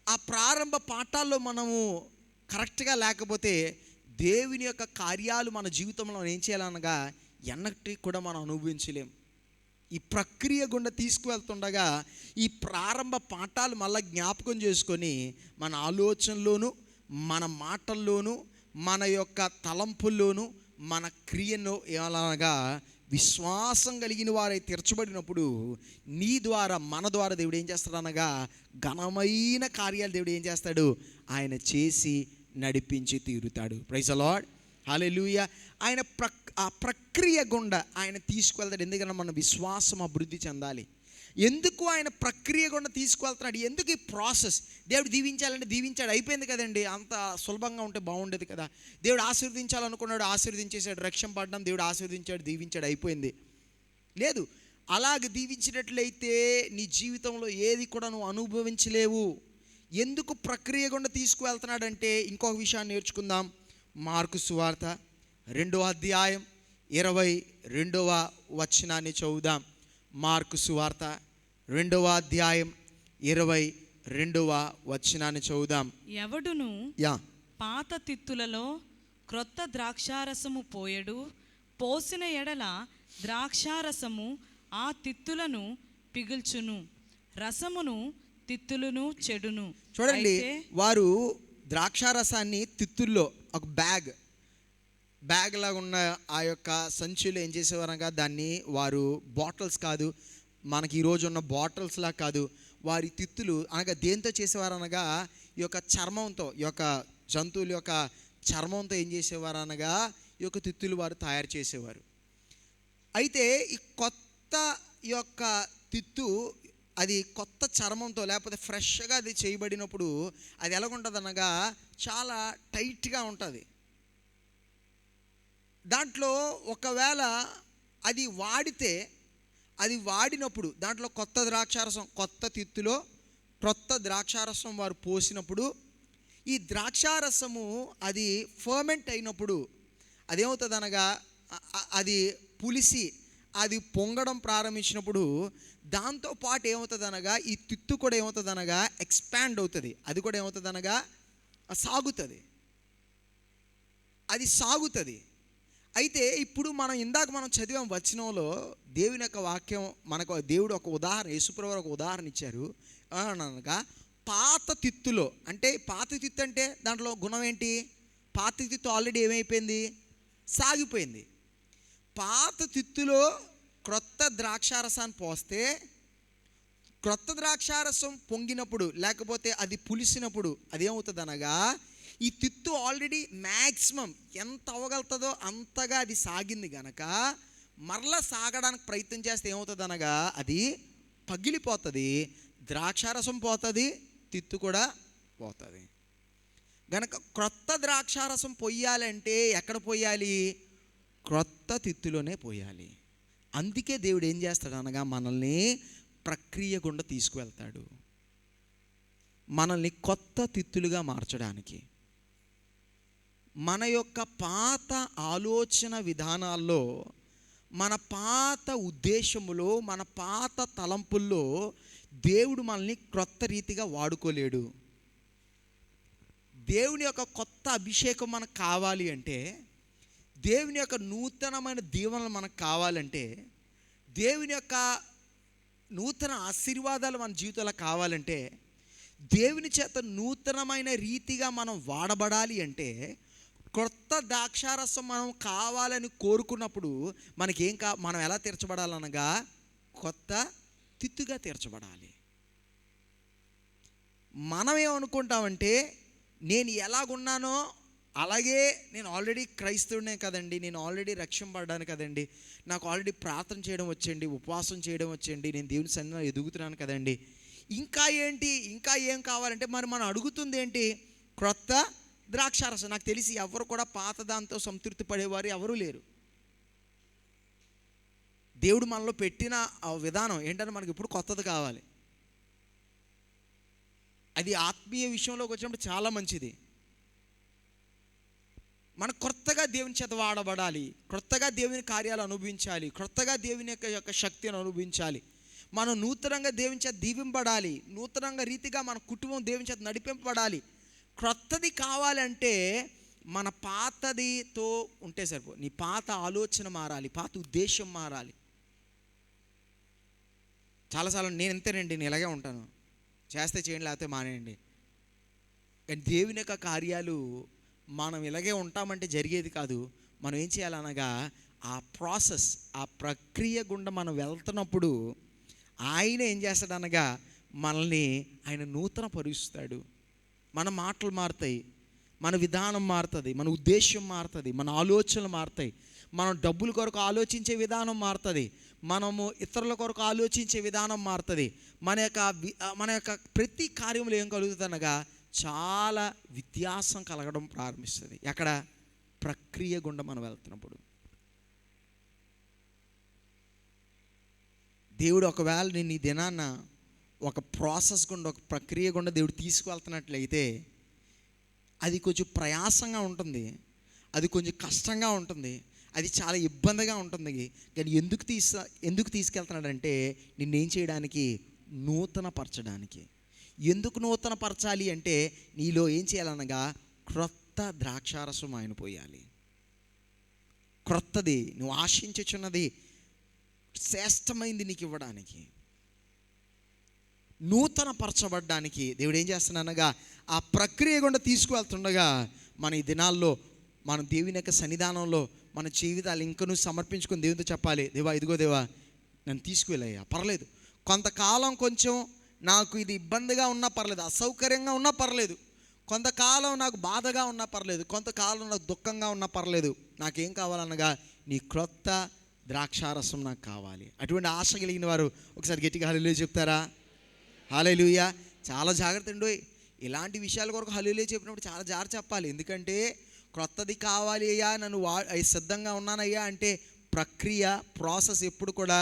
ఆ ప్రారంభ పాఠాల్లో మనము కరెక్ట్గా లేకపోతే దేవుని యొక్క కార్యాలు మన జీవితంలో ఏం చేయాలనగా ఎన్నటికీ కూడా మనం అనుభవించలేం. ఈ ప్రక్రియ గుండా తీసుకువెళ్తుండగా ఈ ప్రారంభ పాఠాలు మళ్ళీ జ్ఞాపకం చేసుకొని మన ఆలోచనలోను, మన మాటల్లోనూ, మన యొక్క తలంపుల్లోనూ, మన క్రియను ఏమనగా విశ్వాసం కలిగిన వారై తీర్చబడినప్పుడు నీ ద్వారా, మన ద్వారా దేవుడు ఏం చేస్తాడు అనగా ఘనమైన కార్యాలు దేవుడు ఏం చేస్తాడు? ఆయన చేసి నడిపించి తీరుతాడు. ప్రైజ్ ది లార్డ్, హల్లెలూయా. ఆయన ఆ ప్రక్రియ గుండా ఆయన తీసుకువెళ్తాడు. ఎందుకంటే మన విశ్వాసం అభివృద్ధి చెందాలి. ఎందుకు ఆయన ప్రక్రియ గుండా తీసుకువెళ్తున్నాడు, ఎందుకు ఈ ప్రాసెస్? దేవుడు దీవించాలంటే దీవించాడు, అయిపోయింది కదండి. అంత సులభంగా ఉంటే బాగుండేది కదా. దేవుడు ఆశీర్వదించాలనుకున్నాడు, ఆశీర్వదించేశాడు. రక్షణ పడ్డాం, దేవుడు ఆశీర్వదించాడు, దీవించాడు, అయిపోయింది. లేదు, అలాగ దీవించినట్లయితే నీ జీవితంలో ఏది కూడా నువ్వు అనుభవించలేవు. ఎందుకు ప్రక్రియ గుండా తీసుకువెళ్తున్నాడంటే ఇంకొక విషయాన్ని నేర్చుకుందాం. మార్కు సువార్త 2వ అధ్యాయం 22వ వచనాన్ని చదువుదాం. మార్కు సువార్త 2వ అధ్యాయం 22వ వచనాన్ని చదువుదాం. ఎవడును పాత తిత్తులలో క్రొత్త ద్రాక్షారసము పోయడు, పోసిన ఎడల ద్రాక్షారసము ఆ తిత్తులను పిగుల్చును, రసమును తిత్తులను చెడును. చూడండి, వారు ద్రాక్షారసాన్ని తిత్తుల్లో ఒక బ్యాగ్ లాగా ఉన్న ఆ యొక్క సంచులు ఏం చేసేవారనగా దాన్ని వారు బాటిల్స్ కాదు, మనకి ఈరోజు ఉన్న బాటిల్స్ లా కాదు, వారి తిత్తులు అనగా దేంతో చేసేవారు అనగా ఈ యొక్క చర్మంతో, ఈ యొక్క జంతువుల యొక్క చర్మంతో ఏం చేసేవారు అనగా ఈ యొక్క తిత్తులు వారు తయారు చేసేవారు. అయితే ఈ కొత్త యొక్క తిత్తు అది కొత్త చర్మంతో లేకపోతే ఫ్రెష్గా అది చేయబడినప్పుడు అది ఎలాగుంటుంది అనగా చాలా టైట్గా ఉంటుంది. దాంట్లో ఒకవేళ అది వాడినప్పుడు దాంట్లో కొత్త ద్రాక్షారసం, కొత్త తిత్తులో కొత్త ద్రాక్షారసం వారు పోసినప్పుడు ఈ ద్రాక్షారసము అది ఫర్మెంట్ అయినప్పుడు అదేమవుతుంది అనగా అది పులిసి అది పొంగడం ప్రారంభించినప్పుడు దాంతోపాటు ఏమవుతుంది అనగా ఈ తిత్తు కూడా ఏమవుతుంది అనగా ఎక్స్పాండ్ అవుతుంది. అది కూడా ఏమవుతుంది అనగా సాగుతుంది, అది సాగుతుంది. అయితే ఇప్పుడు ఇందాక మనం చదివాం వచనంలో దేవుని యొక్క వాక్యం మనకు దేవుడు ఒక ఉదాహరణ, యేసుప్రభువు ఒక ఉదాహరణ ఇచ్చారు. అనగా పాత తిత్తులో, అంటే పాత తిత్తు అంటే దాంట్లో గుణం ఏంటి? పాత తిత్తు ఆల్రెడీ ఏమైపోయింది? సాగిపోయింది. పాత తిత్తులో క్రొత్త ద్రాక్షారసాన్ని పోస్తే క్రొత్త ద్రాక్షారసం పొంగినప్పుడు లేకపోతే అది పులిసినప్పుడు అదేమవుతుంది అనగా ఈ తిత్తు ఆల్రెడీ మ్యాక్సిమం ఎంత అవ్వగలుగుతుందో అంతగా అది సాగింది గనక మరలా సాగడానికి ప్రయత్నం చేస్తే ఏమవుతుంది అనగా అది పగిలిపోతుంది, ద్రాక్షారసం పోతుంది, తిత్తు కూడా పోతుంది. గనక క్రొత్త ద్రాక్షారసం పొయ్యాలంటే ఎక్కడ పొయ్యాలి? క్రొత్త తిత్తులోనే పోయాలి. అందుకే దేవుడు ఏం చేస్తాడు అనగా మనల్ని ప్రక్రియ గుండా తీసుకువెళ్తాడు, మనల్ని కొత్త తిత్తులుగా మార్చడానికి. మన యొక్క పాత ఆలోచన విధానాల్లో, మన పాత ఉద్దేశములో, మన పాత తలంపుల్లో దేవుడు మనల్ని క్రొత్త రీతిగా వాడుకోలేడు. దేవుని యొక్క కొత్త అభిషేకం మనకు కావాలి అంటే, దేవుని యొక్క నూతనమైన దీవెనలు మనకు కావాలంటే, దేవుని యొక్క నూతన ఆశీర్వాదాలు మన జీవితంలో కావాలంటే, దేవుని చేత నూతనమైన రీతిగా మనం వాడబడాలి అంటే, కొత్త ద్రాక్షారసం మనం కావాలని కోరుకున్నప్పుడు మనకేం మనం ఎలా తీర్చబడాలనగా కొత్త తిత్తుగా తీర్చబడాలి. మనం ఏమనుకుంటామంటే నేను ఎలాగున్నానో అలాగే నేను ఆల్రెడీ క్రైస్తవునే కదండి, నేను ఆల్రెడీ రక్షింపబడ్డాను కదండి, నాకు ఆల్రెడీ ప్రార్థన చేయడం వచ్చండి, ఉపవాసం చేయడం వచ్చండి, నేను దేవుని సన్నిధిలో ఎదుగుతున్నాను కదండి, ఇంకా ఏంటి, ఇంకా ఏం కావాలంటే మనం అడుగుతుంది ఏంటి? క్రొత్త ద్రాక్షారసం. నాకు తెలిసి ఎవరు కూడా పాత దాంతో సంతృప్తి పడేవారు ఎవరూ లేరు. దేవుడు మనలో పెట్టిన ఆ విధానం ఏంటంటే మనకి ఇప్పుడు కొత్తది కావాలి. అది ఆత్మీయ విషయంలోకి వచ్చినప్పుడు చాలా మంచిది. మనం కొత్తగా దేవుని చేత వాడబడాలి, కొత్తగా దేవుని కార్యాలు అనుభవించాలి, కొత్తగా దేవుని యొక్క శక్తిని అనుభవించాలి. మనం నూతనంగా దేవుని చేత దీవింపబడాలి, నూతనంగా రీతిగా మన కుటుంబం దేవుని చేత నడిపింపబడాలి. క్రొత్తది కావాలంటే మన పాతదితో ఉంటే సరిపో. నీ పాత ఆలోచన మారాలి, పాత ఉద్దేశం మారాలి. చాలాసార్లు నేను ఎంతేనండి, నేను ఇలాగే ఉంటాను, చేస్తే చేయండి లేకపోతే మానేయండి. కానీ దేవుని యొక్క కార్యాలు మనం ఇలాగే ఉంటామంటే జరిగేది కాదు. మనం ఏం చేయాలనగా ఆ ప్రాసెస్, ఆ ప్రక్రియ గుండా మనం వెళ్తున్నప్పుడు ఆయన ఏం చేస్తాడనగా మనల్ని ఆయన నూతన పరుస్తాడు. మన మాటలు మారుతాయి, మన విధానం మారుతుంది, మన ఉద్దేశం మారుతుంది, మన ఆలోచనలు మారుతాయి, మనం డబ్బుల కొరకు ఆలోచించే విధానం మారుతుంది, మనము ఇతరుల కొరకు ఆలోచించే విధానం మారుతుంది. మన యొక్క ప్రతి కార్యంలో ఏం కలుగుతుందనగా చాలా వ్యత్యాసం కలగడం ప్రారంభిస్తుంది. ఎక్కడ? ప్రక్రియ గుండా మనం వెళ్తున్నప్పుడు. దేవుడు ఒకవేళ నేను ఈ దినాన్న ఒక ప్రాసెస్ గుండా, ఒక ప్రక్రియ గుండా దేవుడు తీసుకువెళ్తున్నట్లయితే అది కొంచెం ప్రయాసంగా ఉంటుంది, అది కొంచెం కష్టంగా ఉంటుంది, అది చాలా ఇబ్బందిగా ఉంటుంది. కానీ ఎందుకు తీసుకెళ్తున్నాడంటే నిన్నేం చేయడానికి? నూతనపరచడానికి. ఎందుకు నూతనపరచాలి అంటే నీలో ఏం చేయాలనగా క్రొత్త ద్రాక్షారసం ఆయన పోయాలి. క్రొత్తది, నువ్వు ఆశించుచున్నది శ్రేష్టమైంది నీకు ఇవ్వడానికి, నూతనపరచబడ్డానికి దేవుడు ఏం చేస్తున్నానగా ఆ ప్రక్రియ గుండా తీసుకువెళ్తుండగా మన ఈ దినాల్లో మనం దేవుని యొక్క సన్నిధానంలో మన జీవితాలు ఇంకనూ సమర్పించుకొని దేవునితో చెప్పాలి, దేవా ఇదిగో దేవా నన్ను తీసుకువెళ్ళయ్యా, పర్లేదు కొంతకాలం కొంచెం నాకు ఇది ఇబ్బందిగా ఉన్నా పర్లేదు, అసౌకర్యంగా ఉన్నా పర్లేదు, కొంతకాలం నాకు బాధగా ఉన్నా పర్లేదు, కొంతకాలం నాకు దుఃఖంగా ఉన్నా పర్లేదు, నాకేం కావాలనగా నీ క్రొత్త ద్రాక్షారసం నాకు కావాలి. అటువంటి ఆశ కలిగిన వారు ఒకసారి గట్టిగా హల్లెలూయా చెప్తారా? హల్లెలూయా. చాలా జాగ్రత్త అండి, ఇలాంటి విషయాల కొరకు హల్లెలూయా చెప్పినప్పుడు చాలా జాగ్రత్త చెప్పాలి. ఎందుకంటే క్రొత్తది కావాలి అయ్యా, నన్ను సిద్ధంగా ఉన్నానయ్యా అంటే ప్రాసెస్ ఎప్పుడు కూడా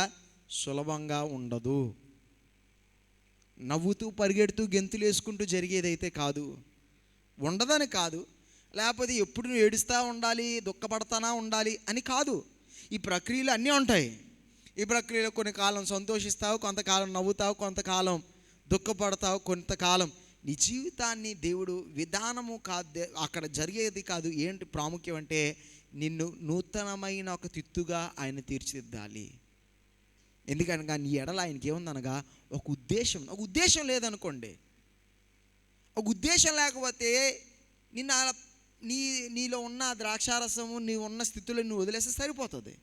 సులభంగా ఉండదు. నవ్వుతూ పరిగెడుతూ గెంతులు వేసుకుంటూ జరిగేదైతే కాదు. ఉండదని కాదు, లేకపోతే ఎప్పుడు నువ్వు ఏడుస్తూ ఉండాలి, దుఃఖపడతానా ఉండాలి అని కాదు. ఈ ప్రక్రియలు అన్నీ ఉంటాయి. ఈ ప్రక్రియలో కొన్ని కాలం సంతోషిస్తావు, కొంతకాలం నవ్వుతావు, కొంతకాలం దుఃఖపడతావు, కొంతకాలం నీ జీవితాన్ని దేవుడు విధానము కాదు, అక్కడ జరిగేది కాదు. ఏంటి ప్రాముఖ్యం అంటే నిన్ను నూతనమైన ఒక తిత్తుగా ఆయన తీర్చిదిద్దాలి. ఎందుకనగా నీ ఎడల ఆయనకి ఏముందనగా ఒక ఉద్దేశం లేదనుకోండి, ఒక ఉద్దేశం లేకపోతే నీలో ఉన్న ద్రాక్షారసము నీ ఉన్న స్థితిలో నువ్వు వదిలేస్తే సరిపోతుంది.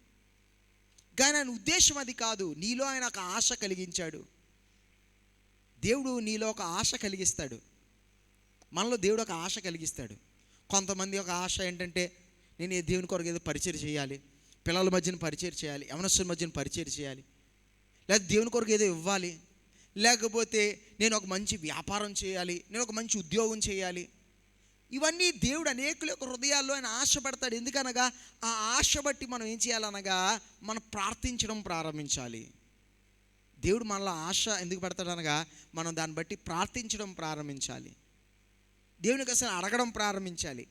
కానీ ఆయన ఉద్దేశం అది కాదు. నీలో ఆయన ఒక ఆశ కలిగించాడు. దేవుడు నీలో ఒక ఆశ కలిగిస్తాడు, మనలో దేవుడు ఒక ఆశ కలిగిస్తాడు. కొంతమంది ఒక ఆశ ఏంటంటే నేను దేవుని కొరకు ఏదో పరిచయం చేయాలి, పిల్లల మధ్యన పరిచయం చేయాలి, యవనస్తుల మధ్యన పరిచయం చేయాలి, లేదా దేవుని కొరకు ఏదో ఇవ్వాలి, లేకపోతే నేను ఒక మంచి వ్యాపారం చేయాలి, నేను ఒక మంచి ఉద్యోగం చేయాలి. ఇవన్నీ దేవుడు అనేకుల యొక్క హృదయాల్లో ఆయన ఆశ పెడతాడు. ఎందుకనగా ఆ ఆశ బట్టి మనం ఏం చేయాలనగా మనం ప్రార్థించడం ప్రారంభించాలి. దేవుడు మనలో ఆశ ఎందుకు పెడతాడనగా మనం దాన్ని బట్టి ప్రార్థించడం ప్రారంభించాలి, దేవునికి అసలు అడగడం ప్రారంభించాలి.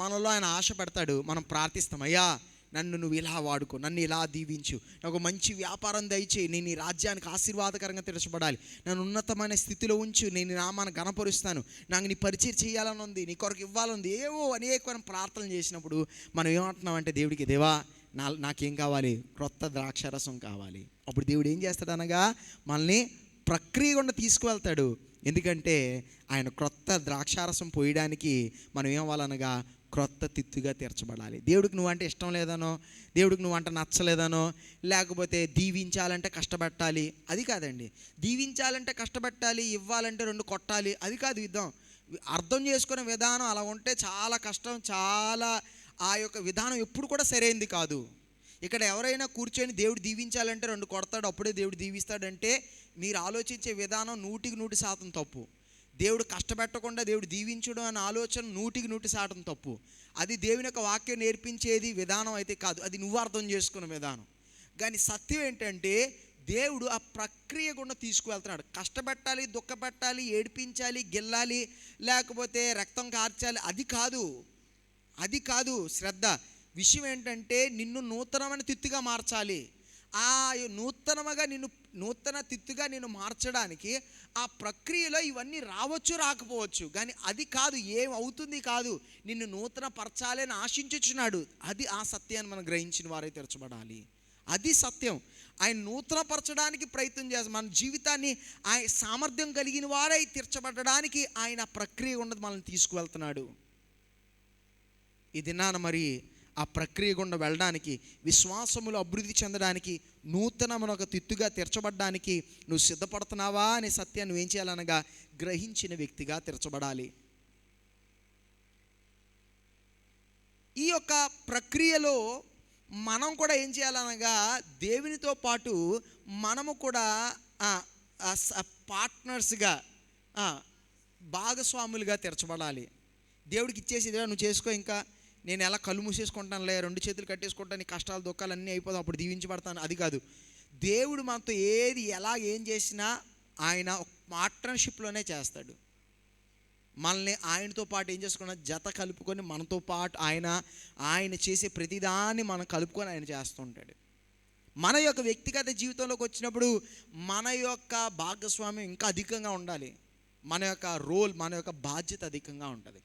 మనలో ఆయన ఆశ పెడతాడు, మనం ప్రార్థిస్తాం, అయ్యా నన్ను నువ్వు ఇలా వాడుకో, నన్ను ఇలా దీవించు, నాకు మంచి వ్యాపారం దయచేయి, నేను ఈ రాజ్యానికి ఆశీర్వాదకరంగా తెరచబడాలి, నన్ను ఉన్నతమైన స్థితిలో ఉంచు, నేను నామాన్ని గణపరుస్తాను, నాకు నీ పరిచయం చేయాలని ఉంది, నీ కొరకు ఇవ్వాలని ఉంది, ఏవో అనేకమైన ప్రార్థనలు చేసినప్పుడు మనం ఏమంటున్నామంటే దేవుడికి, దేవా నాకేం కావాలి? క్రొత్త ద్రాక్షారసం కావాలి. అప్పుడు దేవుడు ఏం చేస్తాడనగా మనల్ని ప్రక్రియ గుండా తీసుకువెళ్తాడు. ఎందుకంటే ఆయన క్రొత్త ద్రాక్షారసం పోయడానికి మనం ఏమవ్వాలనగా క్రొత్త తిత్తుగా తీర్చబడాలి. దేవుడికి నువ్వంటే ఇష్టం లేదనో, దేవుడికి నువ్వంటే నచ్చలేదనో, లేకపోతే దీవించాలంటే కష్టపెట్టాలి, అది కాదండి. దీవించాలంటే కష్టపెట్టాలి, ఇవ్వాలంటే 2 కొట్టాలి, అది కాదు యుద్ధం. అర్థం చేసుకునే విధానం అలా ఉంటే చాలా కష్టం, చాలా ఆ యొక్క విధానం ఎప్పుడు కూడా సరైనది కాదు. ఇక్కడ ఎవరైనా కూర్చొని దేవుడు దీవించాలంటే 2 కొడతాడు అప్పుడే దేవుడు దీవిస్తాడంటే మీరు ఆలోచించే విధానం 100% తప్పు. దేవుడు కష్టపెట్టకుండా దేవుడు దీవించడం అనే ఆలోచన 100% తప్పు. అది దేవుని యొక్క వాక్యం నేర్పించేది విధానం అయితే కాదు, అది నువ్వు అర్థం చేసుకున్న విధానం. కానీ సత్యం ఏంటంటే దేవుడు ఆ ప్రక్రియ గుండా తీసుకువెళ్తున్నాడు. కష్టపెట్టాలి, దుఃఖపెట్టాలి, ఏడిపించాలి, గిల్లాలి, లేకపోతే రక్తం కార్చాలి, అది కాదు శ్రద్ధ. విషయం ఏంటంటే నిన్ను నూతనమైన తిత్తుగా మార్చాలి. ఆ నూతన తిత్తుగా నిన్ను మార్చడానికి ఆ ప్రక్రియలో ఇవన్నీ రావచ్చు రాకపోవచ్చు, కానీ అది కాదు, ఏం అవుతుంది కాదు, నిన్ను నూతన పరచాలి అని ఆశించుచున్నాడు. అది ఆ సత్యాన్ని మనం గ్రహించిన వారే తెరచబడాలి. అది సత్యం. ఆయన నూతన పరచడానికి ప్రయత్నం చేస్తాం. మన జీవితాన్ని ఆయన సామర్థ్యం కలిగిన వారై తీర్చబడడానికి ఆయన ప్రక్రియ ఉన్నది మనల్ని తీసుకువెళ్తున్నాడు. ఈ దినాన మరి ఆ ప్రక్రియ గుండా వెళ్ళడానికి, విశ్వాసములో అభివృద్ధి చెందడానికి, నూతనమైన ఒక తిత్తుగా తీర్చబడడానికి నువ్వు సిద్ధపడుతున్నావా అనే సత్యాన్ని నువ్వేం చేయాలనగా గ్రహించిన వ్యక్తిగా తీర్చబడాలి. ఈ యొక్క ప్రక్రియలో మనం కూడా ఏం చేయాలనగా దేవునితో పాటు మనము కూడా పార్ట్నర్స్గా, భాగస్వాములుగా తీర్చబడాలి. దేవుడికి ఇచ్చేసి నువ్వు చేసుకో, ఇంకా నేను ఎలా కళ్ళు మూసేసుకుంటానులే, 2 చేతులు కట్టేసుకుంటాను, నీ కష్టాలు దుఃఖాలు అన్నీ అయిపోతాం, అప్పుడు దీవించబడతాను, అది కాదు. దేవుడు మనతో ఏది ఎలా ఏం చేసినా ఆయన పార్ట్నర్షిప్లోనే చేస్తాడు. మనల్ని ఆయనతో పాటు ఏం చేసుకున్నా జత కలుపుకొని మనతో పాటు ఆయన చేసే ప్రతిదాన్ని మనం కలుపుకొని ఆయన చేస్తూ ఉంటాడు. మన యొక్క వ్యక్తిగత జీవితంలోకి వచ్చినప్పుడు మన యొక్క భాగస్వామ్యం ఇంకా అధికంగా ఉండాలి. మన యొక్క రోల్, మన యొక్క బాధ్యత అధికంగా ఉంటుంది.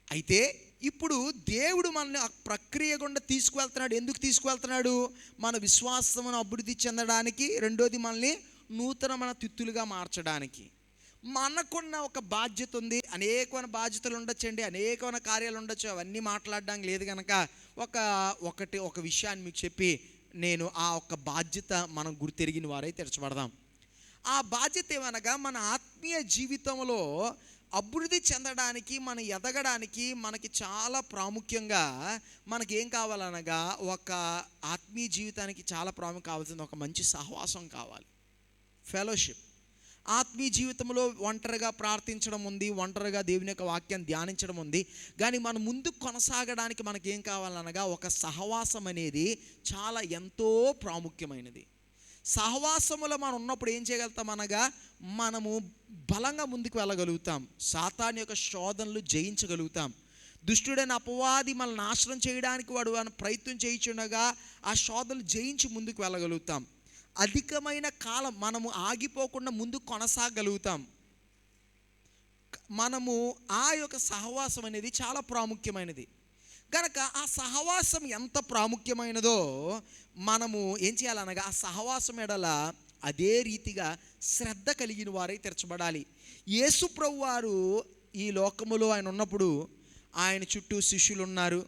అయితే ఇప్పుడు దేవుడు మనల్ని ఆ ప్రక్రియ గుండా తీసుకువెళ్తున్నాడు. ఎందుకు తీసుకువెళ్తున్నాడు? మన విశ్వాసమును అభివృద్ధి చెందడానికి, రెండోది మనల్ని నూతనమైన తిత్తులుగా మార్చడానికి. మనకున్న ఒక బాధ్యత ఉంది. అనేకమైన బాధ్యతలు ఉండొచ్చండి, అనేకమైన కార్యాలు ఉండొచ్చు, అవన్నీ మాట్లాడడానికి లేదు కనుక ఒక విషయాన్ని మీకు చెప్పి నేను ఆ ఒక్క బాధ్యత మనం గుర్తెరిగిన వారై తెరచబడదాం. ఆ బాధ్యత ఏమనగా మన ఆత్మీయ జీవితంలో అభివృద్ధి చెందడానికి, మనం ఎదగడానికి మనకి చాలా ప్రాముఖ్యంగా మనకేం కావాలనగా ఒక ఆత్మీయ జీవితానికి చాలా ప్రాముఖ్యం కావాల్సింది ఒక మంచి సహవాసం కావాలి, ఫెలోషిప్. ఆత్మీయ జీవితంలో ఒంటరిగా ప్రార్థించడం ఉంది, ఒంటరిగా దేవుని యొక్క వాక్యాన్ని ధ్యానించడం ఉంది. కానీ మనం ముందుకు కొనసాగడానికి మనకేం కావాలనగా ఒక సహవాసం అనేది చాలా ఎంతో ప్రాముఖ్యమైనది. సహవాసములో మనం ఉన్నప్పుడు ఏం చేయగలుగుతాం అనగా మనము బలంగా ముందుకు వెళ్ళగలుగుతాం, సాతాను యొక్క శోధనలు జయించగలుగుతాం. దుష్టుడైన అపవాది మనల్ని నాశనం చేయడానికి వాడు ప్రయత్నం చేయించుండగా ఆ శోధనలు జయించి ముందుకు వెళ్ళగలుగుతాం. అధికమైన కాలం మనము ఆగిపోకుండా ముందుకు కొనసాగలుగుతాం. మనము ఆ యొక్క సహవాసం అనేది చాలా ప్రాముఖ్యమైనది కనుక ఆ సహవాసం ఎంత ప్రాముఖ్యమైనదో మనము ఏం చేయాలనగా ఆ సహవాసం ఎడల అదే రీతిగా శ్రద్ధ కలిగిన వారై తీర్చబడాలి. యేసు ప్రభువు వారు ఈ లోకములో ఆయన ఉన్నప్పుడు ఆయన చుట్టూ శిష్యులు ఉన్నారు.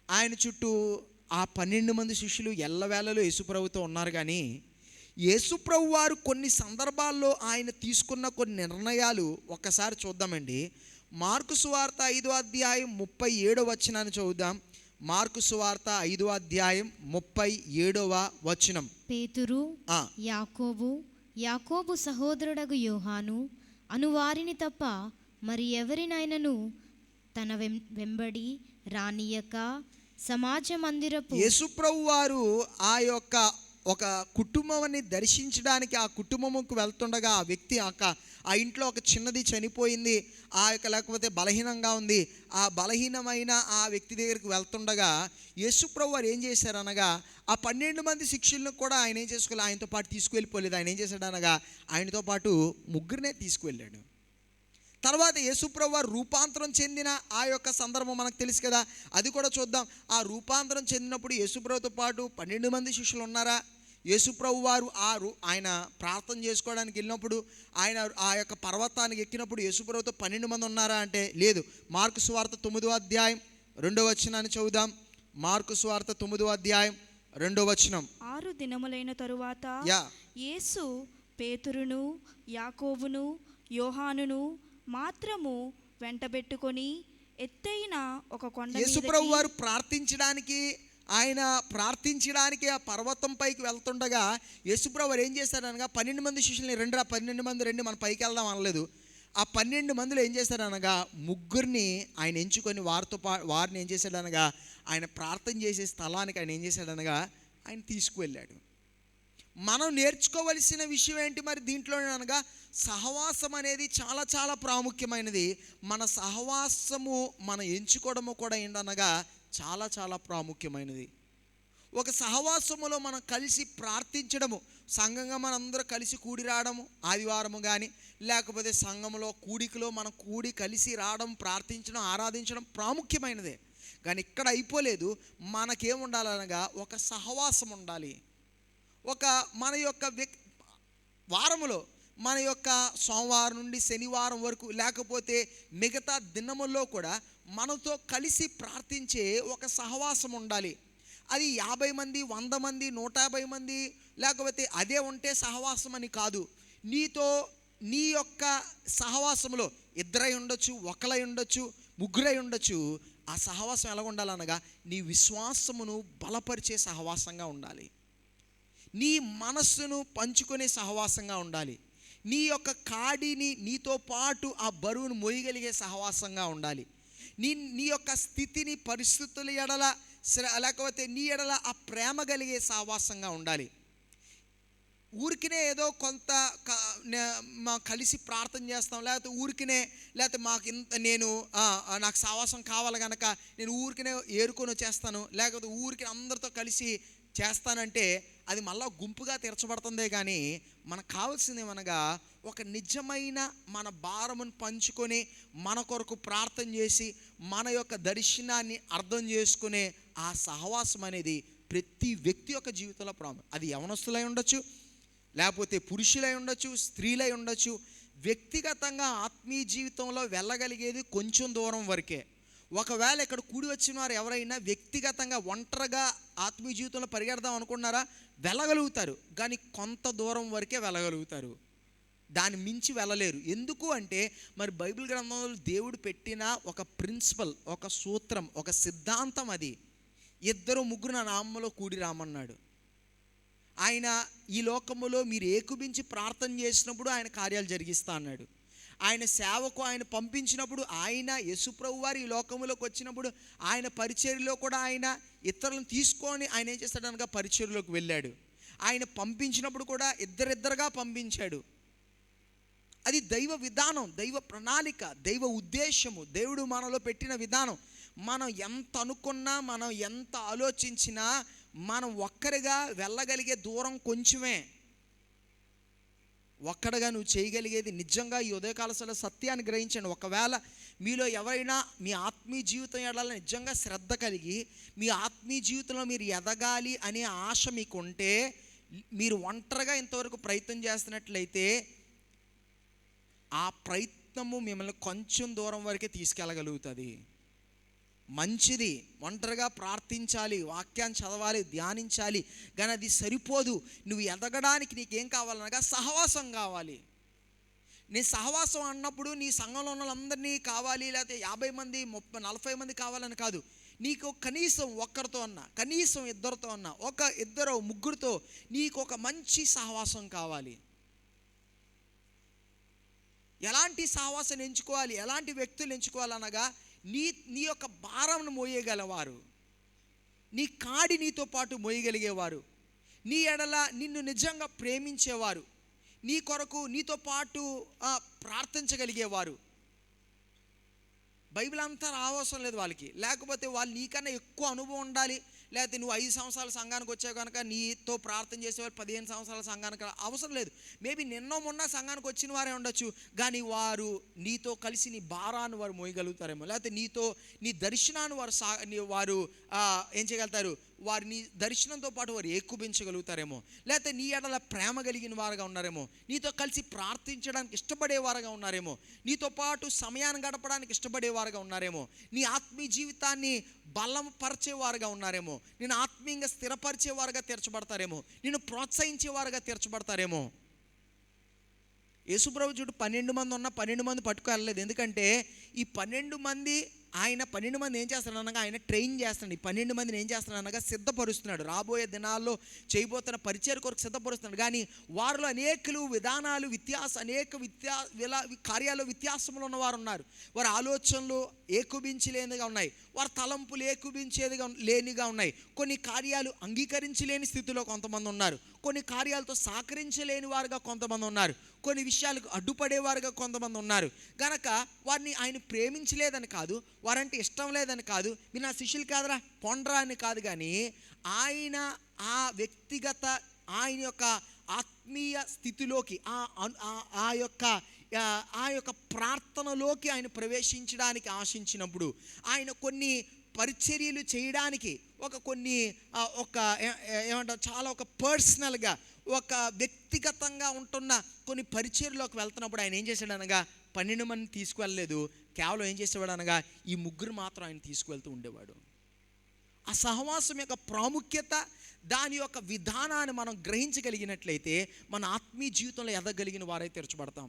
ఆయన చుట్టూ ఆ 12 మంది శిష్యులు ఎల్లవేళలో యేసు ప్రభువుతో ఉన్నారు. కానీ యేసు ప్రభువు వారు కొన్ని సందర్భాల్లో ఆయన తీసుకున్న కొన్ని నిర్ణయాలు ఒక్కసారి చూద్దామండి. మార్కు సువార్త 5వ అధ్యాయం 37వ వచనాన్ని చదువుదాం. మార్కు సువార్త 5వ అధ్యాయం 37వ వచనం. పేతురు, యాకోబు సహోదరుడగు యోహాను అనువారిని తప్ప మరి ఎవరినైనను తన వెంబడి రానియక సమాజ మందిరపు. యేసు ప్రభువు వారు ఆ యొక్క ఒక కుటుంబాన్ని దర్శించడానికి ఆ కుటుంబముకు వెళ్తుండగా ఆ వ్యక్తి ఆ ఇంట్లో ఒక చిన్నది చనిపోయింది, లేకపోతే బలహీనంగా ఉంది, ఆ బలహీనమైన ఆ వ్యక్తి దగ్గరికి వెళ్తుండగా యేసు ప్రభువు వారు ఏం చేశారనగా ఆ 12 మంది శిష్యులను కూడా ఆయన ఏం చేసుకోవాలి, ఆయనతో పాటు తీసుకువెళ్ళిపోలేదు. ఆయన ఏం చేశాడనగా ఆయనతో పాటు 3 తీసుకువెళ్ళాడు. తర్వాత యేసు ప్రభువు వారు రూపాంతరం చెందిన ఆ యొక్క సందర్భం మనకు తెలుసు కదా, అది కూడా చూద్దాం. ఆ రూపాంతరం చెందినప్పుడు యేసు ప్రభువుతో పాటు 12 మంది శిష్యులు ఉన్నారా? యేసు ప్రభువు వారు ఆయన ప్రార్థన చేసుకోవడానికి వెళ్ళినప్పుడు ఆయన ఆ యొక్క పర్వతానికి ఎక్కినప్పుడు యేసు ప్రభువుతో 12 మంది ఉన్నారా అంటే లేదు. మార్కు సువార్త 9వ అధ్యాయం 2వ వచనాన్ని చదువుదాం. మార్కు సువార్త 9వ అధ్యాయం 2వ వచనం. 6 దినములైన తరువాత యేసు పేతురును, యాకోబును, యోహానును మాత్రము వెంటబెట్టుకొని ఎత్తైన ఒక కొండ యేసు ప్రభువు వారు ప్రార్థించడానికి ఆ పర్వతం పైకి వెళ్తుండగా యేసు ప్రభువు వారు ఏం చేశారనగా 12 మంది శిష్యుల్ని 12 మంది రండి మనం పైకి వెళ్దాం అనలేదు. ఆ 12 మందిలో ఏం చేశారనగా 3 ఆయన ఎంచుకొని వారిని ఏం చేశాడనగా ఆయన ప్రార్థన చేసే స్థలానికి ఆయన ఏం చేశాడనగా ఆయన తీసుకువెళ్ళాడు. మనం నేర్చుకోవలసిన విషయం ఏంటి మరి దీంట్లోనే అనగా సహవాసం అనేది చాలా చాలా ప్రాముఖ్యమైనది. మన సహవాసము మనం ఎంచుకోవడము కూడా ఏంటనగా చాలా చాలా ప్రాముఖ్యమైనది. ఒక సహవాసములో మనం కలిసి ప్రార్థించడము, సంఘంగా మనందరూ కలిసి కూడి రావడము, ఆదివారము కానీ లేకపోతే సంఘంలో కూడికలో మనం కూడి కలిసి రావడం, ప్రార్థించడం, ఆరాధించడం ప్రాముఖ్యమైనదే. కానీ ఇక్కడ అయిపోలేదు. మనకేముండాలనగా ఒక సహవాసం ఉండాలి. మన యొక్క వారములో మన యొక్క సోమవారం నుండి శనివారం వరకు లేకపోతే మిగతా దినముల్లో కూడా మనతో కలిసి ప్రార్థించే ఒక సహవాసం ఉండాలి. అది 50 మంది, 100 మంది, 150 మంది లేకపోతే అదే ఉంటే సహవాసం అని కాదు. నీ యొక్క సహవాసంలో 2 ఉండొచ్చు, 1 ఉండొచ్చు, 3 ఉండొచ్చు. ఆ సహవాసం ఎలా ఉండాలనగా నీ విశ్వాసమును బలపరిచే సహవాసంగా ఉండాలి. నీ మనస్సును పంచుకునే సహవాసంగా ఉండాలి. నీ యొక్క కాడిని నీతో పాటు ఆ బరువును మోయగలిగే సహవాసంగా ఉండాలి. నీ యొక్క స్థితిని పరిస్థితుల ఎడల లేకపోతే నీ ఎడల ఆ ప్రేమ కలిగే సహవాసంగా ఉండాలి. ఊరికినే ఏదో కొంత కలిసి ప్రార్థన చేస్తాం, లేకపోతే ఊరికినే లేకపోతే మాకు ఇంత నాకు సహవాసం కావాలి కనుక నేను ఊరికినే ఏరుకొని వచ్చేస్తాను, లేకపోతే ఊరికి అందరితో కలిసి చేస్తానంటే అది మళ్ళా గుంపుగా తీర్చబడుతుందే. కానీ మనకు కావాల్సింది ఏమనగా ఒక నిజమైన మన భారమును పంచుకొని మన కొరకు ప్రార్థన చేసి మన యొక్క దర్శనాన్ని అర్థం చేసుకునే ఆ సహవాసం అనేది ప్రతి వ్యక్తి యొక్క జీవితంలో ప్రాముఖ్యం. అది యవనస్తులై ఉండొచ్చు, లేకపోతే పురుషులై ఉండొచ్చు, స్త్రీలై ఉండొచ్చు. వ్యక్తిగతంగా ఆత్మీయ జీవితంలో వెళ్ళగలిగేది కొంచెం దూరం వరకే. ఒకవేళ ఇక్కడ కూడి వచ్చిన వారు ఎవరైనా వ్యక్తిగతంగా ఒంటరిగా ఆత్మీయ జీవితంలో పరిగెడదాం అనుకున్నారా, వెళ్ళగలుగుతారు, కానీ కొంత దూరం వరకే వెళ్ళగలుగుతారు, దాన్ని మించి వెళ్ళలేరు. ఎందుకు అంటే మరి బైబిల్ గ్రంథంలో దేవుడు పెట్టిన ఒక ప్రిన్సిపల్, ఒక సూత్రం, ఒక సిద్ధాంతం అది. 2-3 నా నామములో కూడి రామన్నాడు. ఆయన ఈ లోకములో మీరు ఏకుబించి ప్రార్థన చేసినప్పుడు ఆయన కార్యాలు జరిగిస్తా అన్నాడు. ఆయన సేవకు ఆయన పంపించినప్పుడు, ఆయన యేసుప్రభు వారు ఈ లోకములోకి వచ్చినప్పుడు ఆయన పరిచర్యలో కూడా ఆయన ఇతరులను తీసుకొని ఆయన ఏం చేస్తాడనగా పరిచర్యలోకి వెళ్ళాడు. ఆయన పంపించినప్పుడు కూడా ఇద్దరిద్దరుగా పంపించాడు. అది దైవ విధానం, దైవ ప్రణాళిక, దైవ ఉద్దేశము, దేవుడు మనలో పెట్టిన విధానం. మనం ఎంత అనుకున్నా, మనం ఎంత ఆలోచించినా మనం ఒక్కరిగా వెళ్ళగలిగే దూరం కొంచెమే. ఒక్కడగా నువ్వు చేయగలిగేది నిజంగా ఈ ఉదయకాల సత్యాన్ని గ్రహించండి. ఒకవేళ మీలో ఎవరైనా మీ ఆత్మీయ జీవితం ఎడాలని నిజంగా శ్రద్ధ కలిగి మీ ఆత్మీయ జీవితంలో మీరు ఎదగాలి అనే ఆశ మీకు ఉంటే, మీరు ఒంటరిగా ఇంతవరకు ప్రయత్నం చేస్తున్నట్లయితే ఆ ప్రయత్నము మిమ్మల్ని కొంచెం దూరం వరకే తీసుకెళ్ళగలుగుతుంది. మంచిది, ఒంటరిగా ప్రార్థించాలి, వాక్యాన్ని చదవాలి, ధ్యానించాలి, కానీ అది సరిపోదు. నువ్వు ఎదగడానికి నీకేం కావాలనగా సహవాసం కావాలి. నేను సహవాసం అన్నప్పుడు నీ సంఘంలో ఉన్న వాళ్ళందరినీ కావాలి, లేకపోతే 50 మంది 30-40 మంది కావాలని కాదు. నీకు కనీసం ఒక్కరితో అన్నా, కనీసం ఇద్దరితో అన్నా, ఒక 2-3 నీకు ఒక మంచి సహవాసం కావాలి. ఎలాంటి సహవాసం ఎంచుకోవాలి, ఎలాంటి వ్యక్తులు ఎంచుకోవాలనగా నీ యొక్క భారంను మోయగలవారు, నీ కాడి నీతో పాటు మోయగలిగేవారు, నీ ఎడల నిన్ను నిజంగా ప్రేమించేవారు, నీ కొరకు నీతో పాటు ప్రార్థించగలిగేవారు. బైబిల్ అంతా రావసరం లేదు వాళ్ళకి, లేకపోతే వాళ్ళు నీకన్నా ఎక్కువ అనుభవం ఉండాలి, లేకపోతే నువ్వు 5 సంవత్సరాల సంఘానికి వచ్చావు కనుక నీతో ప్రార్థన చేసేవారు 15 సంవత్సరాల సంఘానికి అవసరం లేదు. మేబీ నిన్న మొన్న సంఘానికి వచ్చిన వారే ఉండొచ్చు, కానీ వారు నీతో కలిసి నీ భారాన్ని వారు మోయగలుగుతారేమో, లేకపోతే నీతో నీ దర్శనాన్ని వారు ఏం చేయగలుగుతారు, వారు నీ దర్శనంతో పాటు వారు ఏకూపించగలుగుతారేమో, లేకపోతే నీ ఎడల ప్రేమ కలిగిన వారుగా ఉన్నారేమో, నీతో కలిసి ప్రార్థించడానికి ఇష్టపడేవారుగా ఉన్నారేమో, నీతో పాటు సమయాన్ని గడపడానికి ఇష్టపడేవారుగా ఉన్నారేమో, నీ ఆత్మీయ జీవితాన్ని బలపరిచేవారుగా ఉన్నారేమో, నేను ఆత్మీయంగా స్థిరపరిచేవారుగా తీర్చబడతారేమో, నేను ప్రోత్సహించేవారుగా తీర్చబడతారేమో. యేసుప్రభు చూడు 12 మంది ఉన్న 12 మంది పట్టుకెళ్ళలేదు. ఎందుకంటే ఈ 12 మంది ఆయన 12 మంది ఏం చేస్తాడనగా ఆయన ట్రైన్ చేస్తున్నాడు. ఈ 12 మందిని ఏం చేస్తున్నాడనగా సిద్ధపరుస్తున్నాడు, రాబోయే దినాల్లో చేయబోతున్న పరిచర్య కొరకు సిద్ధపరుస్తున్నాడు. కానీ వారిలో అనేకులు విధానాలు కార్యాలు వ్యత్యాసములు ఉన్నవారు ఉన్నారు. వారి ఆలోచనలు ఏకూబించలేనిగా ఉన్నాయి, వారి తలంపులు లేనిగా ఉన్నాయి. కొన్ని కార్యాలు అంగీకరించలేని స్థితిలో కొంతమంది ఉన్నారు, కొన్ని కార్యాలతో సహకరించలేని వారుగా కొంతమంది ఉన్నారు, కొన్ని విషయాలకు అడ్డుపడేవారుగా కొంతమంది ఉన్నారు. గనక వారిని ఆయన ప్రేమించలేదని కాదు, వారంటే ఇష్టం లేదని కాదు, మీరు నా శిష్యులు కాదురా పొండ్రా అని కాదు, కానీ ఆయన ఆ వ్యక్తిగత ఆయన యొక్క ఆత్మీయ స్థితిలోకి ఆ యొక్క ప్రార్థనలోకి ఆయన ప్రవేశించడానికి ఆశించినప్పుడు ఆయన కొన్ని పరిచర్యలు చేయడానికి ఏమంటారు చాలా ఒక పర్సనల్గా ఒక వ్యక్తిగతంగా ఉంటున్న కొన్ని పరిచర్యలోకి వెళ్తున్నప్పుడు ఆయన ఏం చేశాడు అనగా 12 మంది తీసుకువెళ్ళలేదు, కేవలం ఏం చేసేవాడు అనగా ఈ 3 మాత్రం ఆయన తీసుకువెళ్తూ ఉండేవాడు. ఆ సహవాసం యొక్క ప్రాముఖ్యత, దాని యొక్క విధానాన్ని మనం గ్రహించగలిగినట్లయితే మన ఆత్మీయ జీవితంలో ఎదగలిగిన వారైతే తీర్చబడతాం.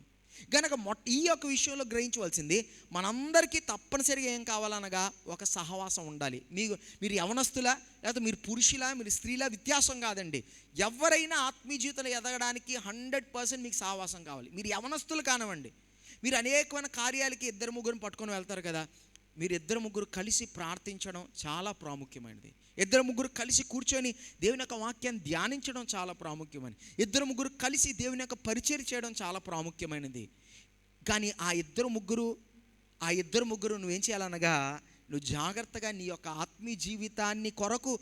గనక ఈ యొక్క విషయంలో గ్రహించవలసింది, మనందరికీ తప్పనిసరిగా ఏం కావాలనగా ఒక సహవాసం ఉండాలి. మీరు యవనస్తులా, లేకపోతే మీరు పురుషులా, మీరు స్త్రీలా వ్యత్యాసం కాదండి. ఎవరైనా ఆత్మీయ జీవితంలో ఎదగడానికి 100% మీకు సహవాసం కావాలి. మీరు యవనస్తులు కానివ్వండి, మీరు అనేకమైన కార్యాలకి 2-3 పట్టుకొని వెళ్తారు కదా, మీరు 2-3 కలిసి ప్రార్థించడం చాలా ప్రాముఖ్యమైనది. 2-3 కలిసి కూర్చొని దేవుని యొక్క వాక్యాన్ని ధ్యానించడం చాలా ప్రాముఖ్యమైనది. 2-3 కలిసి దేవుని యొక్క పరిచర్య చేయడం చాలా ప్రాముఖ్యమైనది. కానీ ఆ ఇద్దరు ముగ్గురు నువ్వేం చేయాలనగా, నువ్వు జాగ్రత్తగా నీ యొక్క ఆత్మీయ జీవితాన్ని కొరకు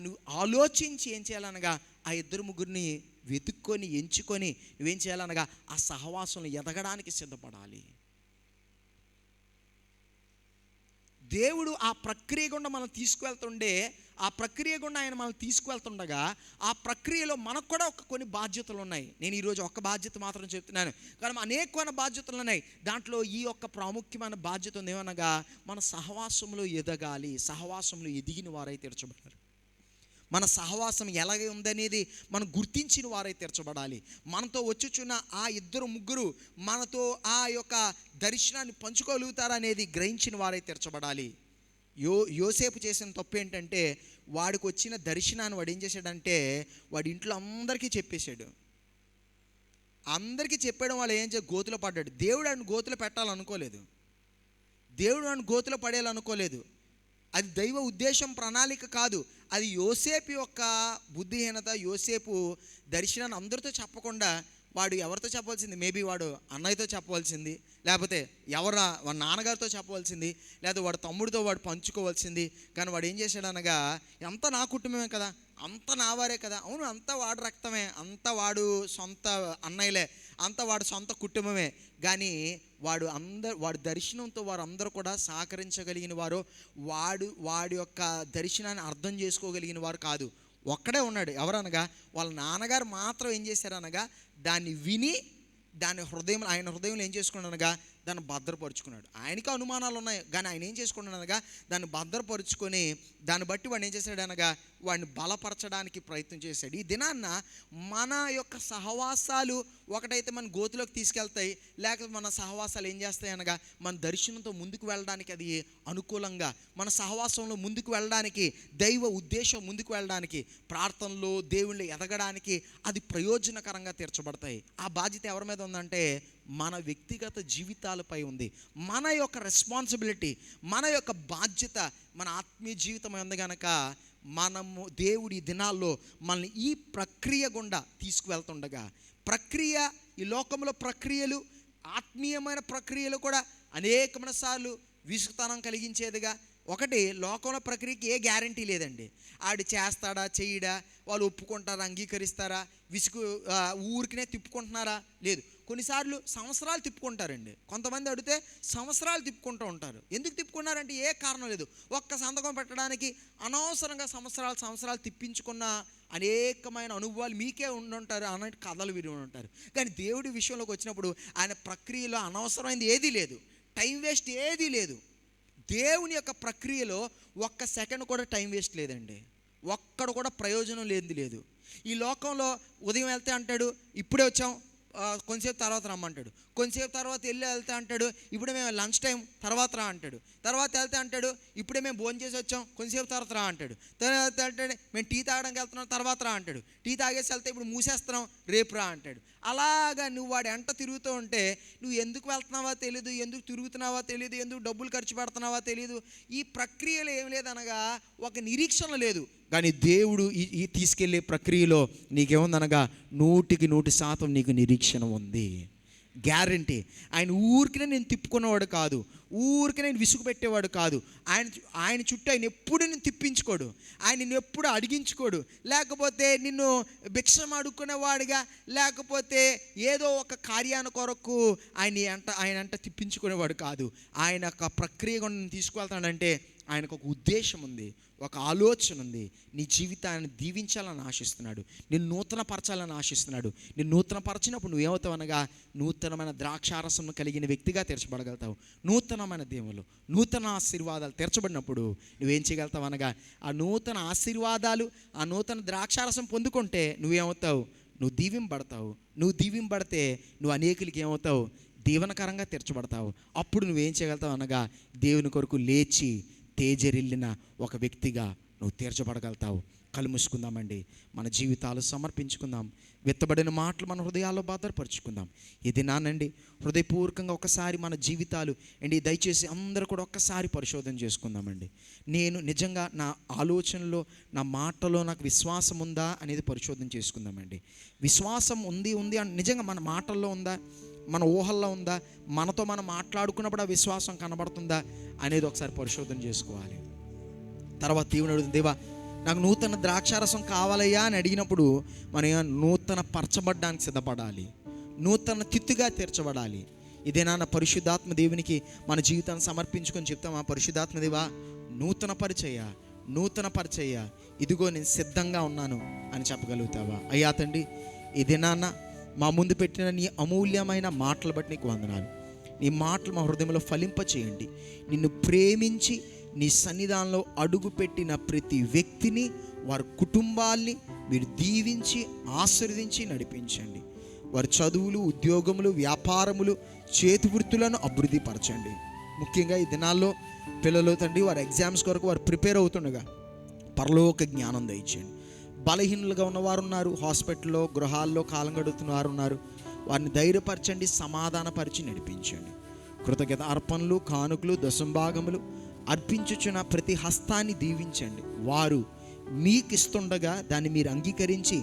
నువ్వు ఆలోచించి ఏం చేయాలనగా, ఆ 2-3 వెతుక్కొని ఎంచుకొని నువ్వేం చేయాలనగా ఆ సహవాసంలో ఎదగడానికి సిద్ధపడాలి. దేవుడు ఆ ప్రక్రియ గుండా మనం తీసుకువెళ్తుండే, ఆ ప్రక్రియ గుండా ఆయన మనం తీసుకువెళ్తుండగా, ఆ ప్రక్రియలో మనకు కూడా కొన్ని బాధ్యతలు ఉన్నాయి. నేను ఈరోజు ఒక్క బాధ్యత మాత్రం చెప్తున్నాను, కానీ అనేకమైన బాధ్యతలు ఉన్నాయి. దాంట్లో ఈ యొక్క ప్రాముఖ్యమైన బాధ్యత ఉంది ఏమనగా, మన సహవాసంలో ఎదగాలి. సహవాసంలో ఎదిగిన వారై తీర్చబడాలి. మన సహవాసం ఎలాగ ఉందనేది మనం గుర్తించిన వారై తీర్చబడాలి. మనతో వచ్చుచున్న ఆ 2-3 మనతో ఆ యొక్క దర్శనాన్ని పంచుకోగలుగుతారనేది గ్రహించిన వారై తీర్చబడాలి. యోసేపు చేసిన తప్పు ఏంటంటే, వాడికి వచ్చిన దర్శనాన్ని వాడు ఏం చేశాడంటే, వాడి ఇంట్లో అందరికీ చెప్పేశాడు. అందరికీ చెప్పడం వల్ల ఏం గోతులో పడ్డాడు. దేవుడు ఆయన గోతులో పెట్టాలనుకోలేదు, దేవుడు ఆయన గోతులో పడేయాలనుకోలేదు. అది దైవ ఉద్దేశం, ప్రణాళిక కాదు. అది యోసేపు యొక్క బుద్ధిహీనత. యోసేపు దర్శనాన్ని అందరితో చెప్పకుండా వాడు ఎవరితో చెప్పవలసింది, మేబీ వాడు అన్నయ్యతో చెప్పవలసింది, లేకపోతే వాడి నాన్నగారితో చెప్పవలసింది, లేకపోతే వాడు తమ్ముడితో వాడు పంచుకోవాల్సింది. కానీ వాడు ఏం చేశాడు అనగా, అంతా నా కుటుంబమే కదా, అంతా నా వారే కదా, అవును అంతా వాడు రక్తమే, అంతా వాడు సొంత అన్నయ్యలే, అంతా వాడు సొంత కుటుంబమే. కానీ వాడి దర్శనంతో వారు అందరూ కూడా సహకరించగలిగిన వారు, వాడి యొక్క దర్శనాన్ని అర్థం చేసుకోగలిగిన వారు కాదు. ఒక్కడే ఉన్నాడు. ఎవరనగా వాళ్ళ నాన్నగారు మాత్రం ఏం చేశారనగా, దాన్ని విని ఆయన హృదయంలో ఏం చేసుకున్నాడు అనగా, దాన్ని భద్రపరుచుకున్నాడు. ఆయనకి అనుమానాలు ఉన్నాయి, కానీ ఆయన ఏం చేసుకున్నాడు అనగా, దాన్ని భద్రపరుచుకొని దాన్ని బట్టి వాడు ఏం చేశాడు అనగా, వాడిని బలపరచడానికి ప్రయత్నం చేశాడు. ఈ దినాన్న మన యొక్క సహవాసాలు ఒకటైతే మన గోతులోకి తీసుకెళ్తాయి, లేకపోతే మన సహవాసాలు ఏం చేస్తాయి అనగా, మన దర్శనంతో ముందుకు వెళ్ళడానికి అది అనుకూలంగా, మన సహవాసంలో ముందుకు వెళ్ళడానికి, దైవ ఉద్దేశం ముందుకు వెళ్ళడానికి, ప్రార్థనలో దేవుళ్ళు ఎదగడానికి అది ప్రయోజనకరంగా తీర్చబడతాయి. ఆ బాధ్యత ఎవరి మీద ఉందంటే, మన వ్యక్తిగత జీవితాలపై ఉంది. మన యొక్క రెస్పాన్సిబిలిటీ, మన యొక్క బాధ్యత, మన ఆత్మీయ జీవితం ఉంది కనుక మనము దేవుడి దినాల్లో మనల్ని ఈ ప్రక్రియ గుండా తీసుకువెళ్తుండగా, ఈ లోకంలో ప్రక్రియలు, ఆత్మీయమైన ప్రక్రియలు కూడా అనేకమైన సార్లు విసుగుతనం కలిగించేదిగా. ఒకటి, లోకంలో ప్రక్రియకి ఏ గ్యారంటీ లేదండి. ఆడు చేస్తాడా చేయడా, వాళ్ళు ఒప్పుకుంటారా, అంగీకరిస్తారా, ఊరికినే తిప్పుకుంటున్నారా, లేదు. కొన్నిసార్లు సంవత్సరాలు తిప్పుకుంటారండి. కొంతమంది అడిగితే సంవత్సరాలు తిప్పుకుంటూ ఉంటారు. ఎందుకు తిప్పుకున్నారంటే ఏ కారణం లేదు. ఒక్క సంతకం పెట్టడానికి అనవసరంగా సంవత్సరాలు తిప్పించుకున్న అనేకమైన అనుభవాలు మీకే ఉండుంటారు, అలాంటి కథలు విని ఉంటారు. కానీ దేవుడి విషయంలోకి వచ్చినప్పుడు ఆయన ప్రక్రియలో అనవసరమైనది ఏదీ లేదు, టైం వేస్ట్ ఏదీ లేదు. దేవుని యొక్క ప్రక్రియలో ఒక్క సెకండ్ కూడా టైం వేస్ట్ లేదండి, ఒక్కడ కూడా ప్రయోజనం లేనిది లేదు. ఈ లోకంలో ఉదయం వెళ్తే అంటాడు, ఇప్పుడే వచ్చాం, కొంచెంసేపు తర్వాత రమ్మంటాడు. కొంచెంసేపు తర్వాత వెళ్తే అంటాడు, ఇప్పుడే మేము లంచ్ టైం, తర్వాత రా అంటాడు. తర్వాత వెళ్తే అంటాడు, ఇప్పుడే మేము భోజనం చేసి వచ్చాం, కొంచెంసేపు తర్వాత రా అంటాడు. తర్వాత అంటాడు, మేము టీ తాగడానికి వెళ్తున్నాం, తర్వాత రా అంటాడు. టీ తాగేసి వెళ్తే ఇప్పుడు మూసేస్తున్నాం, రేపు రా అంటాడు. అలాగా నువ్వు వాడు ఎంట తిరుగుతూ ఉంటే నువ్వు ఎందుకు వెళ్తున్నావో తెలియదు, ఎందుకు తిరుగుతున్నావో తెలియదు, ఎందుకు డబ్బులు ఖర్చు పెడుతున్నావో తెలియదు. ఈ ప్రక్రియలో ఏం లేదనగా ఒక నిరీక్షణ లేదు. కానీ దేవుడు ఈ తీసుకెళ్లే ప్రక్రియలో నీకేముందనగా 100% నీకు నిరీక్షణ ఉంది, గ్యారంటీ. ఆయన ఊరికినే నేను తిప్పుకున్నవాడు కాదు, ఊరికి నేను విసుగు పెట్టేవాడు కాదు. ఆయన చుట్టూ ఆయన ఎప్పుడు నేను తిప్పించుకోడు, ఆయన నిన్ను ఎప్పుడు అడిగించుకోడు, లేకపోతే నిన్ను భిక్షం అడుక్కునేవాడుగా, లేకపోతే ఏదో ఒక కార్యాన్ని కొరకు ఆయన తిప్పించుకునేవాడు కాదు. ఆయన ఒక ప్రక్రియ కూడా తీసుకువెళ్తాడంటే ఆయనకు ఒక ఉద్దేశం ఉంది, ఒక ఆలోచన ఉంది. నీ జీవితాన్ని దీవించాలని ఆశిస్తున్నాడు, నిన్ను నూతనపరచాలని ఆశిస్తున్నాడు. నిన్ను నూతనపరచినప్పుడు నువ్వేమవుతావు అనగా నూతనమైన ద్రాక్షారసం కలిగిన వ్యక్తిగా తీర్చబడగలుగుతావు. నూతనమైన దేవుళ్ళు, నూతన ఆశీర్వాదాలు తీర్చబడినప్పుడు నువ్వేం చేయగలుగుతావు అనగా ఆ నూతన ఆశీర్వాదాలు, ఆ నూతన ద్రాక్షారసం పొందుకుంటే నువ్వేమవుతావు, నువ్వు దీవింపబడతావు. నువ్వు దీవింపబడితే నువ్వు అనేకులకి ఏమవుతావు, దీవనకరంగా తీర్చబడతావు. అప్పుడు నువ్వేం చేయగలుగుతావు అనగా దేవుని కొరకు లేచి తేజరిల్లిన ఒక వ్యక్తిగా నువ్వు తీర్చబడగలుగుతావు. కళ్ళు మూసుకుందామండి, మన జీవితాలు సమర్పించుకుందాం. విత్తబడిన మాటలు మన హృదయాల్లో భద్రపరుచుకుందాం. ఇది నానండి హృదయపూర్వకంగా ఒకసారి మన జీవితాలు అండి దయచేసి అందరూ కూడా ఒక్కసారి పరిశోధన చేసుకుందామండి. నేను నిజంగా నా ఆలోచనలో, నా మాటలో నాకు విశ్వాసం ఉందా అనేది పరిశోధన చేసుకుందామండి. విశ్వాసం ఉంది అని నిజంగా మన మాటల్లో ఉందా, మన ఊహల్లో ఉందా, మనతో మనం మాట్లాడుకున్నప్పుడు ఆ విశ్వాసం కనబడుతుందా అనేది ఒకసారి పరిశోధన చేసుకోవాలి. తర్వాత దేవుని అడుగుతుంది, దేవా నాకు నూతన ద్రాక్షారసం కావాలయ్యా అని అడిగినప్పుడు మనం నూతన పరచబడ్డానికి సిద్ధపడాలి, నూతన తిత్తుగా తీర్చబడాలి. ఇదేనా నా పరిశుద్ధాత్మ దేవునికి మన జీవితాన్ని సమర్పించుకొని చెప్తామా, పరిశుద్ధాత్మ దేవా నూతన పరిచయ, ఇదిగో నేను సిద్ధంగా ఉన్నాను అని చెప్పగలుగుతావా? అయ్యా తండ్రి, ఇదేనా మా ముందు పెట్టిన నీ అమూల్యమైన మాటలు బట్టి నీకు వందనాలు. నీ మాటలు మా హృదయంలో ఫలింపచేయండి. నిన్ను ప్రేమించి నీ సన్నిధానంలో అడుగుపెట్టిన ప్రతి వ్యక్తిని, వారి కుటుంబాల్ని మీరు దీవించి ఆశీర్వదించి నడిపించండి. వారి చదువులు, ఉద్యోగములు, వ్యాపారములు, చేతి వృత్తులను అభివృద్ధిపరచండి. ముఖ్యంగా ఈ దినాల్లో పిల్లలు తండ్రి వారి ఎగ్జామ్స్ కొరకు వారు ప్రిపేర్ అవుతుండగా పరలోక జ్ఞానం దయచేయండి. బలహీనులుగా ఉన్నవారు ఉన్నారు, హాస్పిటల్లో గృహాల్లో కాలం గడుపుతున్న వారు ఉన్నారు. వారిని ధైర్యపరచండి, సమాధానపరిచి నడిపించండి. కృతజ్ఞత అర్పణలు, కానుకలు, దశంభాగములు అర్పించుచున్న ప్రతి హస్తాన్ని దీవించండి. వారు మీకు ఇస్తుండగా దాన్ని మీరు అంగీకరించి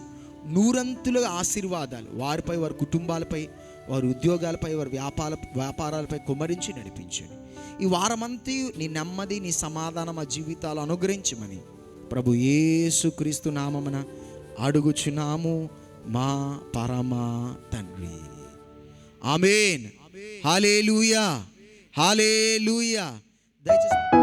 నూరంతులుగా ఆశీర్వాదాలు వారిపై, వారి కుటుంబాలపై, వారి ఉద్యోగాలపై, వారి వ్యాపారాలపై కుమ్మరించి నడిపించండి. ఈ వారమంతా నీ నెమ్మది, నీ సమాధానం మా జీవితాలు అనుగ్రహించమని ప్రభు యేసుక్రీస్తు నామమున అడుగుచున్నాము మా పరమ తండ్రి. ఆమేన్. హల్లెలూయా, హల్లెలూయా. దయచేసి